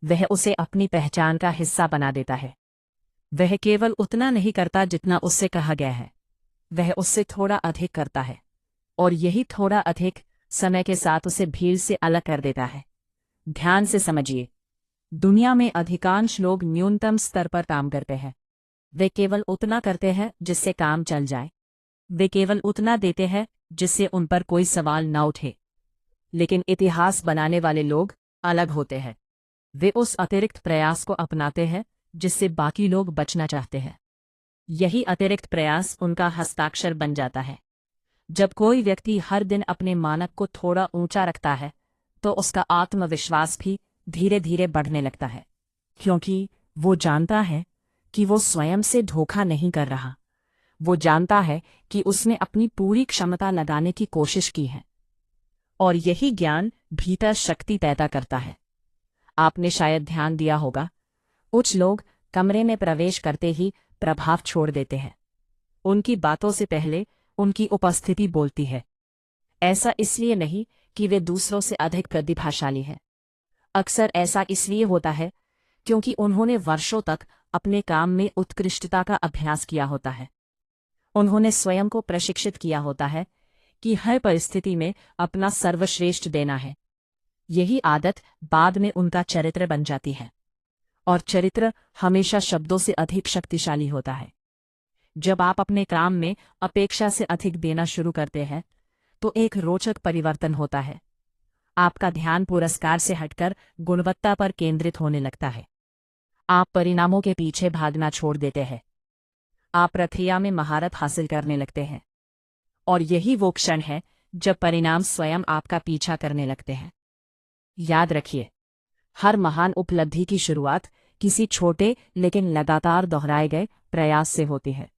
वह उसे अपनी पहचान का हिस्सा बना देता है। वह केवल उतना नहीं करता जितना उससे कहा गया है, वह उससे थोड़ा अधिक करता है, और यही थोड़ा अधिक समय के साथ उसे भीड़ से अलग कर देता है। ध्यान से समझिए, दुनिया में अधिकांश लोग न्यूनतम स्तर पर काम करते हैं। वे केवल उतना करते हैं जिससे काम चल जाए, वे केवल उतना देते हैं जिससे उन पर कोई सवाल न उठे। लेकिन इतिहास बनाने वाले लोग अलग होते हैं। वे उस अतिरिक्त प्रयास को अपनाते हैं जिससे बाकी लोग बचना चाहते हैं। यही अतिरिक्त प्रयास उनका हस्ताक्षर बन जाता है। जब कोई व्यक्ति हर दिन अपने मानक को थोड़ा ऊंचा रखता है तो उसका आत्मविश्वास भी धीरे धीरे बढ़ने लगता है, क्योंकि वो जानता है कि वो स्वयं से धोखा नहीं कर रहा। वो जानता है कि उसने अपनी पूरी क्षमता लगाने की कोशिश की है, और यही ज्ञान भीतर शक्ति पैदा करता है। आपने शायद ध्यान दिया होगा, कुछ लोग कमरे में प्रवेश करते ही प्रभाव छोड़ देते हैं। उनकी बातों से पहले उनकी उपस्थिति बोलती है। ऐसा इसलिए नहीं कि वे दूसरों से अधिक प्रतिभाशाली हैं। अक्सर ऐसा इसलिए होता है क्योंकि उन्होंने वर्षों तक अपने काम में उत्कृष्टता का अभ्यास किया होता है। उन्होंने स्वयं को प्रशिक्षित किया होता है कि हर परिस्थिति में अपना सर्वश्रेष्ठ देना है। यही आदत बाद में उनका चरित्र बन जाती है, और चरित्र हमेशा शब्दों से अधिक शक्तिशाली होता है। जब आप अपने काम में अपेक्षा से अधिक देना शुरू करते हैं तो एक रोचक परिवर्तन होता है। आपका ध्यान पुरस्कार से हटकर गुणवत्ता पर केंद्रित होने लगता है। आप परिणामों के पीछे भागना छोड़ देते हैं, आप प्रक्रिया में महारत हासिल करने लगते हैं। और यही वो क्षण है जब परिणाम स्वयं आपका पीछा करने लगते हैं। याद रखिए, हर महान उपलब्धि की शुरुआत किसी छोटे लेकिन लगातार दोहराए गए प्रयास से होती है।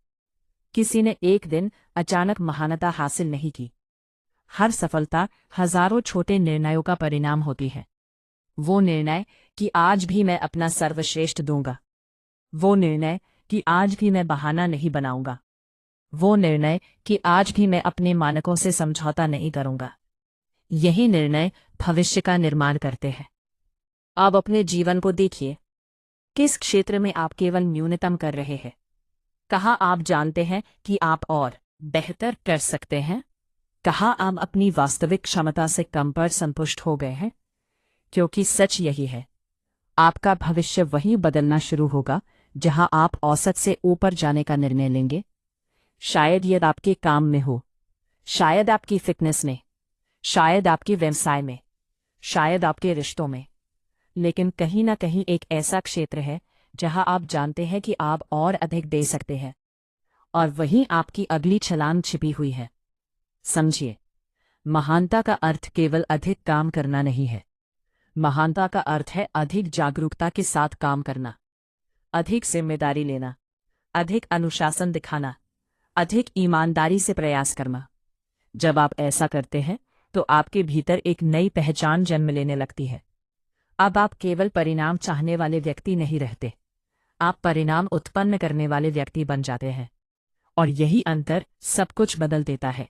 किसी ने एक दिन अचानक महानता हासिल नहीं की। हर सफलता हजारों छोटे निर्णयों का परिणाम होती है। वो निर्णय कि आज भी मैं अपना सर्वश्रेष्ठ दूंगा, वो निर्णय कि आज भी मैं बहाना नहीं बनाऊंगा, वो निर्णय कि आज भी मैं अपने मानकों से समझौता नहीं करूंगा। यही निर्णय भविष्य का निर्माण करते हैं। आप अपने जीवन को देखिए, किस क्षेत्र में आप केवल न्यूनतम कर रहे हैं, कहाँ आप जानते हैं कि आप और बेहतर कर सकते हैं, कहाँ आप अपनी वास्तविक क्षमता से कम पर संतुष्ट हो गए हैं। क्योंकि सच यही है, आपका भविष्य वहीं बदलना शुरू होगा जहां आप औसत से ऊपर जाने का निर्णय लेंगे। शायद यह आपके काम में हो, शायद आपकी फिटनेस में, शायद आपके व्यवसाय में, शायद आपके रिश्तों में, लेकिन कहीं ना कहीं एक ऐसा क्षेत्र है जहां आप जानते हैं कि आप और अधिक दे सकते हैं, और वहीं आपकी अगली छलांग छिपी हुई है। समझिए, महानता का अर्थ केवल अधिक काम करना नहीं है। महानता का अर्थ है अधिक जागरूकता के साथ काम करना, अधिक जिम्मेदारी लेना, अधिक अनुशासन दिखाना, अधिक ईमानदारी से प्रयास करना। जब आप ऐसा करते हैं तो आपके भीतर एक नई पहचान जन्म लेने लगती है। अब आप केवल परिणाम चाहने वाले व्यक्ति नहीं रहते, आप परिणाम उत्पन्न करने वाले व्यक्ति बन जाते हैं। और यही अंतर सब कुछ बदल देता है।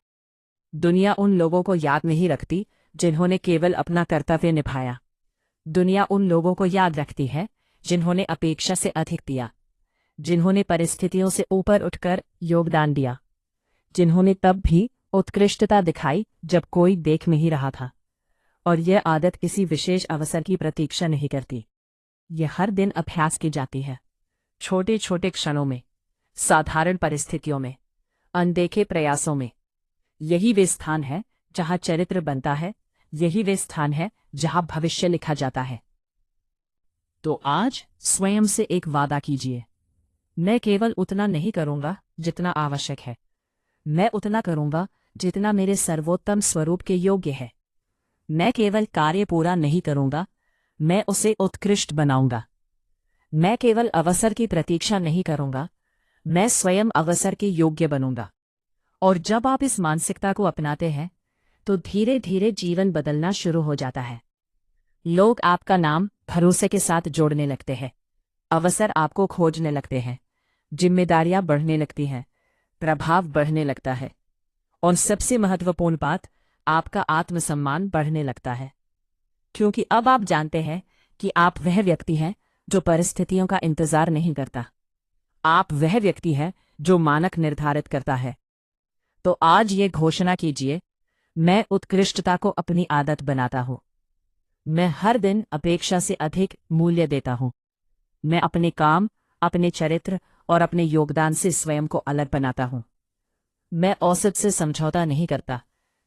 दुनिया उन लोगों को याद नहीं रखती जिन्होंने केवल अपना कर्तव्य निभाया। दुनिया उन लोगों को याद रखती है जिन्होंने अपेक्षा से अधिक दिया, जिन्होंने परिस्थितियों से ऊपर उठकर योगदान दिया, जिन्होंने तब भी उत्कृष्टता दिखाई जब कोई देख नहीं रहा था। और यह आदत किसी विशेष अवसर की प्रतीक्षा नहीं करती। यह हर दिन अभ्यास की जाती है, छोटे छोटे क्षणों में, साधारण परिस्थितियों में, अनदेखे प्रयासों में। यही वे स्थान है जहां चरित्र बनता है, यही वे स्थान है जहां भविष्य लिखा जाता है। तो आज स्वयं से एक वादा कीजिए, मैं केवल उतना नहीं करूंगा जितना आवश्यक है, मैं उतना करूंगा जितना मेरे सर्वोत्तम स्वरूप के योग्य है। मैं केवल कार्य पूरा नहीं करूंगा, मैं उसे उत्कृष्ट बनाऊंगा। मैं केवल अवसर की प्रतीक्षा नहीं करूंगा, मैं स्वयं अवसर के योग्य बनूंगा। और जब आप इस मानसिकता को अपनाते हैं तो धीरे धीरे जीवन बदलना शुरू हो जाता है। लोग आपका नाम भरोसे के साथ जोड़ने लगते हैं, अवसर आपको खोजने लगते हैं, जिम्मेदारियां बढ़ने लगती हैं, प्रभाव बढ़ने लगता है, और सबसे महत्वपूर्ण बात, आपका आत्मसम्मान बढ़ने लगता है। क्योंकि अब आप जानते हैं कि आप वह व्यक्ति हैं जो परिस्थितियों का इंतजार नहीं करता। आप वह व्यक्ति हैं जो मानक निर्धारित करता है। तो आज ये घोषणा कीजिए, मैं उत्कृष्टता को अपनी आदत बनाता हूं। मैं हर दिन अपेक्षा से अधिक मूल्य देता हूं। मैं अपने काम, अपने चरित्र और अपने योगदान से स्वयं को अलग बनाता हूं। मैं औसत से समझौता नहीं करता,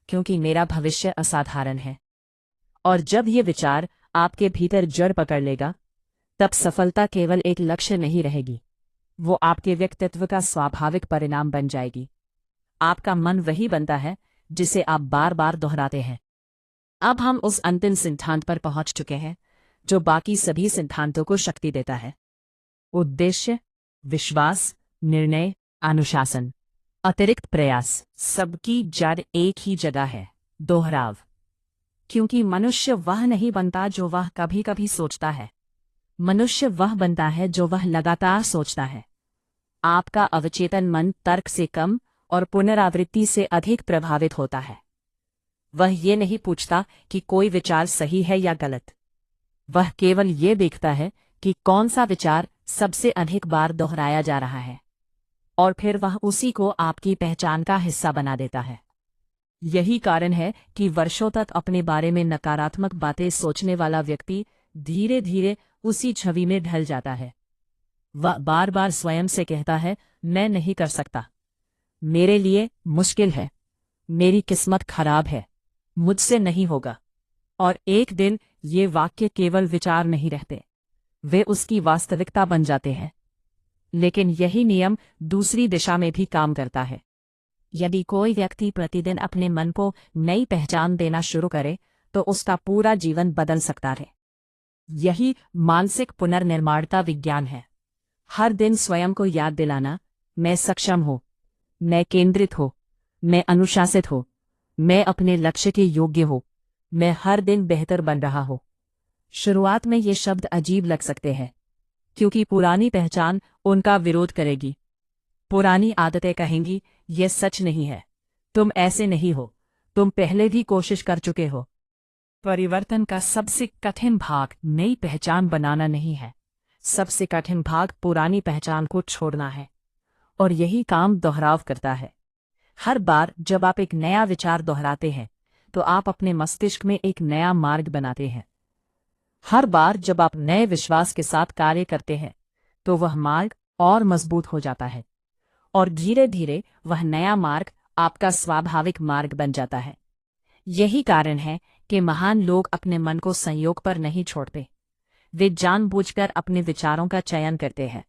क्योंकि मेरा भविष्य असाधारण है। और जब ये विचार आपके भीतर जड़ पकड़ लेगा, तब सफलता केवल एक लक्ष्य नहीं रहेगी, वो आपके व्यक्तित्व का स्वाभाविक परिणाम बन जाएगी। आपका मन वही बनता है जिसे आप बार बार दोहराते हैं। अब हम उस अंतिम सिद्धांत पर पहुंच चुके हैं जो बाकी सभी सिद्धांतों को शक्ति देता है। उद्देश्य, विश्वास, निर्णय, अनुशासन, अतिरिक्त प्रयास, सबकी जड़ एक ही जगह है, दोहराव। क्योंकि मनुष्य वह नहीं बनता जो वह कभी कभी सोचता है, मनुष्य वह बनता है जो वह लगातार सोचता है। आपका अवचेतन मन तर्क से कम और पुनरावृत्ति से अधिक प्रभावित होता है। वह ये नहीं पूछता कि कोई विचार सही है या गलत, वह केवल ये देखता है कि कौन सा विचार सबसे अधिक बार दोहराया जा रहा है, और फिर वह उसी को आपकी पहचान का हिस्सा बना देता है। यही कारण है कि वर्षों तक अपने बारे में नकारात्मक बातें सोचने वाला व्यक्ति धीरे धीरे उसी छवि में ढल जाता है। वह बार बार स्वयं से कहता है, मैं नहीं कर सकता, मेरे लिए मुश्किल है, मेरी किस्मत खराब है, मुझसे नहीं होगा। और एक दिन ये वाक्य केवल विचार नहीं रहते, वे उसकी वास्तविकता बन जाते हैं। लेकिन यही नियम दूसरी दिशा में भी काम करता है। यदि कोई व्यक्ति प्रतिदिन अपने मन को नई पहचान देना शुरू करे तो उसका पूरा जीवन बदल सकता है। यही मानसिक पुनर्निर्माण का विज्ञान है। हर दिन स्वयं को याद दिलाना, मैं सक्षम हूँ, मैं केंद्रित हूँ, मैं अनुशासित हूँ, मैं अपने लक्ष्य के योग्य हूँ, मैं हर दिन बेहतर बन रहा हूँ। शुरुआत में ये शब्द अजीब लग सकते हैं, क्योंकि पुरानी पहचान उनका विरोध करेगी। पुरानी आदतें कहेंगी, ये सच नहीं है, तुम ऐसे नहीं हो, तुम पहले भी कोशिश कर चुके हो। परिवर्तन का सबसे कठिन भाग नई पहचान बनाना नहीं है, सबसे कठिन भाग पुरानी पहचान को छोड़ना है। और यही काम दोहराव करता है। हर बार जब आप एक नया विचार दोहराते हैं तो आप अपने मस्तिष्क में एक नया मार्ग बनाते हैं। हर बार जब आप नए विश्वास के साथ कार्य करते हैं तो वह मार्ग और मजबूत हो जाता है, और धीरे धीरे वह नया मार्ग आपका स्वाभाविक मार्ग बन जाता है। यही कारण है कि महान लोग अपने मन को संयोग पर नहीं छोड़ते। वे जानबूझकर अपने विचारों का चयन करते हैं,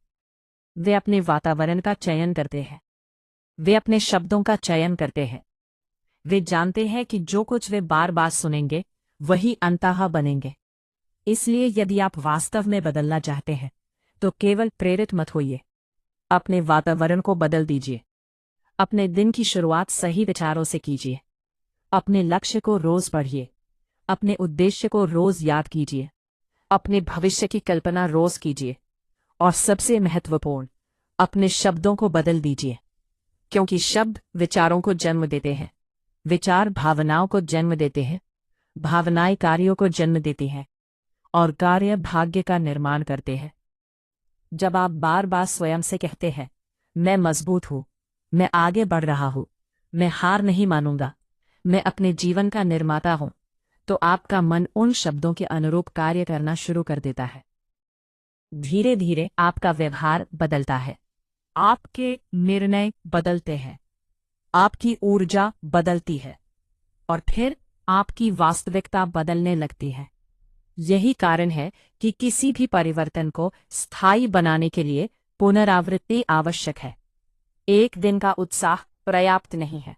वे अपने वातावरण का चयन करते हैं, वे अपने शब्दों का चयन करते हैं। वे जानते हैं कि जो कुछ वे बार बार सुनेंगे वही अंततः बनेंगे। इसलिए यदि आप वास्तव में बदलना चाहते हैं तो केवल प्रेरित मत होइए, अपने वातावरण को बदल दीजिए। अपने दिन की शुरुआत सही विचारों से कीजिए, अपने लक्ष्य को रोज पढ़िए, अपने उद्देश्य को रोज याद कीजिए, अपने भविष्य की कल्पना रोज कीजिए, और सबसे महत्वपूर्ण, अपने शब्दों को बदल दीजिए। क्योंकि शब्द विचारों को जन्म देते हैं, विचार भावनाओं को जन्म देते हैं, भावनाएं कार्यों को जन्म देती हैं, और कार्य भाग्य का निर्माण करते हैं। जब आप बार बार स्वयं से कहते हैं, मैं मजबूत हूँ, मैं आगे बढ़ रहा हूँ, मैं हार नहीं मानूंगा, मैं अपने जीवन का निर्माता हूँ, तो आपका मन उन शब्दों के अनुरूप कार्य करना शुरू कर देता है। धीरे धीरे आपका व्यवहार बदलता है, आपके निर्णय बदलते हैं, आपकी ऊर्जा बदलती है और फिर आपकी वास्तविकता बदलने लगती है। यही कारण है कि किसी भी परिवर्तन को स्थायी बनाने के लिए पुनरावृत्ति आवश्यक है। एक दिन का उत्साह पर्याप्त नहीं है,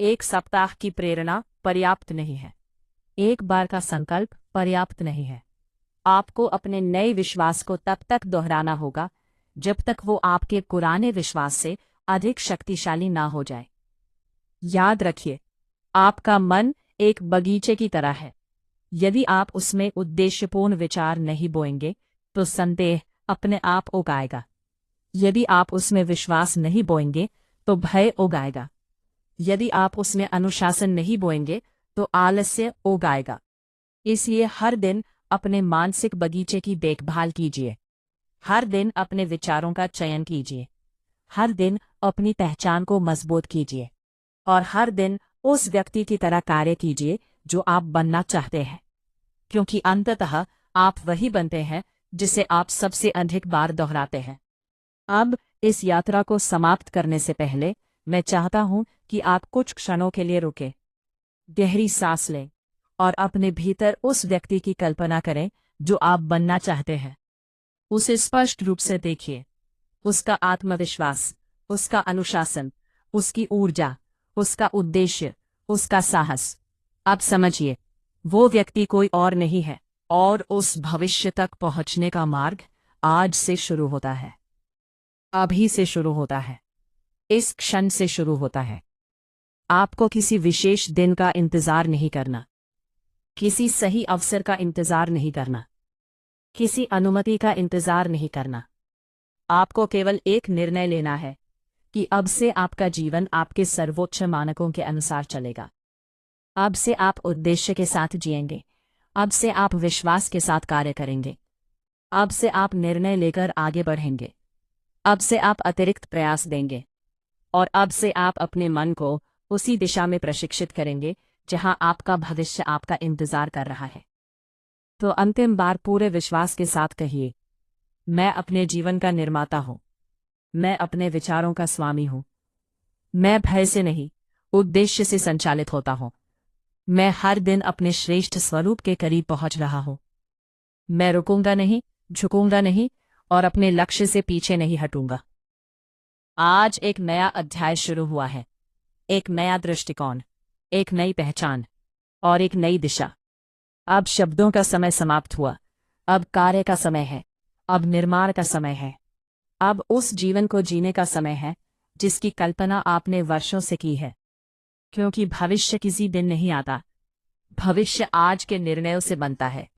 एक सप्ताह की प्रेरणा पर्याप्त नहीं है, एक बार का संकल्प पर्याप्त नहीं है। आपको अपने नए विश्वास को तब तक दोहराना होगा जब तक वो आपके पुराने विश्वास से अधिक शक्तिशाली ना हो जाए। याद रखिए, आपका मन एक बगीचे की तरह है। यदि आप उसमें उद्देश्यपूर्ण विचार नहीं बोएंगे तो संदेह अपने आप उगाएगा। यदि आप उसमें विश्वास नहीं बोएंगे तो भय उगाएगा। यदि आप उसमें अनुशासन नहीं बोएंगे तो आलस्य उगाएगा। इसलिए हर दिन अपने मानसिक बगीचे की देखभाल कीजिए। हर दिन अपने विचारों का चयन कीजिए। हर दिन अपनी पहचान को मजबूत कीजिए और हर दिन उस व्यक्ति की तरह कार्य कीजिए जो आप बनना चाहते हैं, क्योंकि अंततः आप वही बनते हैं जिसे आप सबसे अधिक बार दोहराते हैं। अब इस यात्रा को समाप्त करने से पहले मैं चाहता हूं कि आप कुछ क्षणों के लिए रुकें, गहरी सांस लें और अपने भीतर उस व्यक्ति की कल्पना करें जो आप बनना चाहते हैं। उसे स्पष्ट रूप से देखिए, उसका आत्मविश्वास, उसका अनुशासन, उसकी ऊर्जा, उसका उद्देश्य, उसका साहस। अब समझिए, वो व्यक्ति कोई और नहीं है और उस भविष्य तक पहुंचने का मार्ग आज से शुरू होता है, अभी से शुरू होता है, इस क्षण से शुरू होता है। आपको किसी विशेष दिन का इंतजार नहीं करना, किसी सही अवसर का इंतजार नहीं करना, किसी अनुमति का इंतजार नहीं करना। आपको केवल एक निर्णय लेना है कि अब से आपका जीवन आपके सर्वोच्च मानकों के अनुसार चलेगा। अब से आप उद्देश्य के साथ जिएंगे। अब से आप विश्वास के साथ कार्य करेंगे। अब से आप निर्णय लेकर आगे बढ़ेंगे। अब से आप अतिरिक्त प्रयास देंगे और अब से आप अपने मन को उसी दिशा में प्रशिक्षित करेंगे जहां आपका भविष्य आपका इंतजार कर रहा है। तो अंतिम बार पूरे विश्वास के साथ कहिए, मैं अपने जीवन का निर्माता हूं। मैं अपने विचारों का स्वामी हूं। मैं भय से नहीं, उद्देश्य से संचालित होता हूं। मैं हर दिन अपने श्रेष्ठ स्वरूप के करीब पहुंच रहा हूं। मैं रुकूंगा नहीं, झुकूंगा नहीं और अपने लक्ष्य से पीछे नहीं हटूंगा। आज एक नया अध्याय शुरू हुआ है, एक नया दृष्टिकोण, एक नई पहचान और एक नई दिशा। अब शब्दों का समय समाप्त हुआ, अब कार्य का समय है, अब निर्माण का समय है। अब उस जीवन को जीने का समय है जिसकी कल्पना आपने वर्षों से की है, क्योंकि भविष्य किसी दिन नहीं आता, भविष्य आज के निर्णयों से बनता है।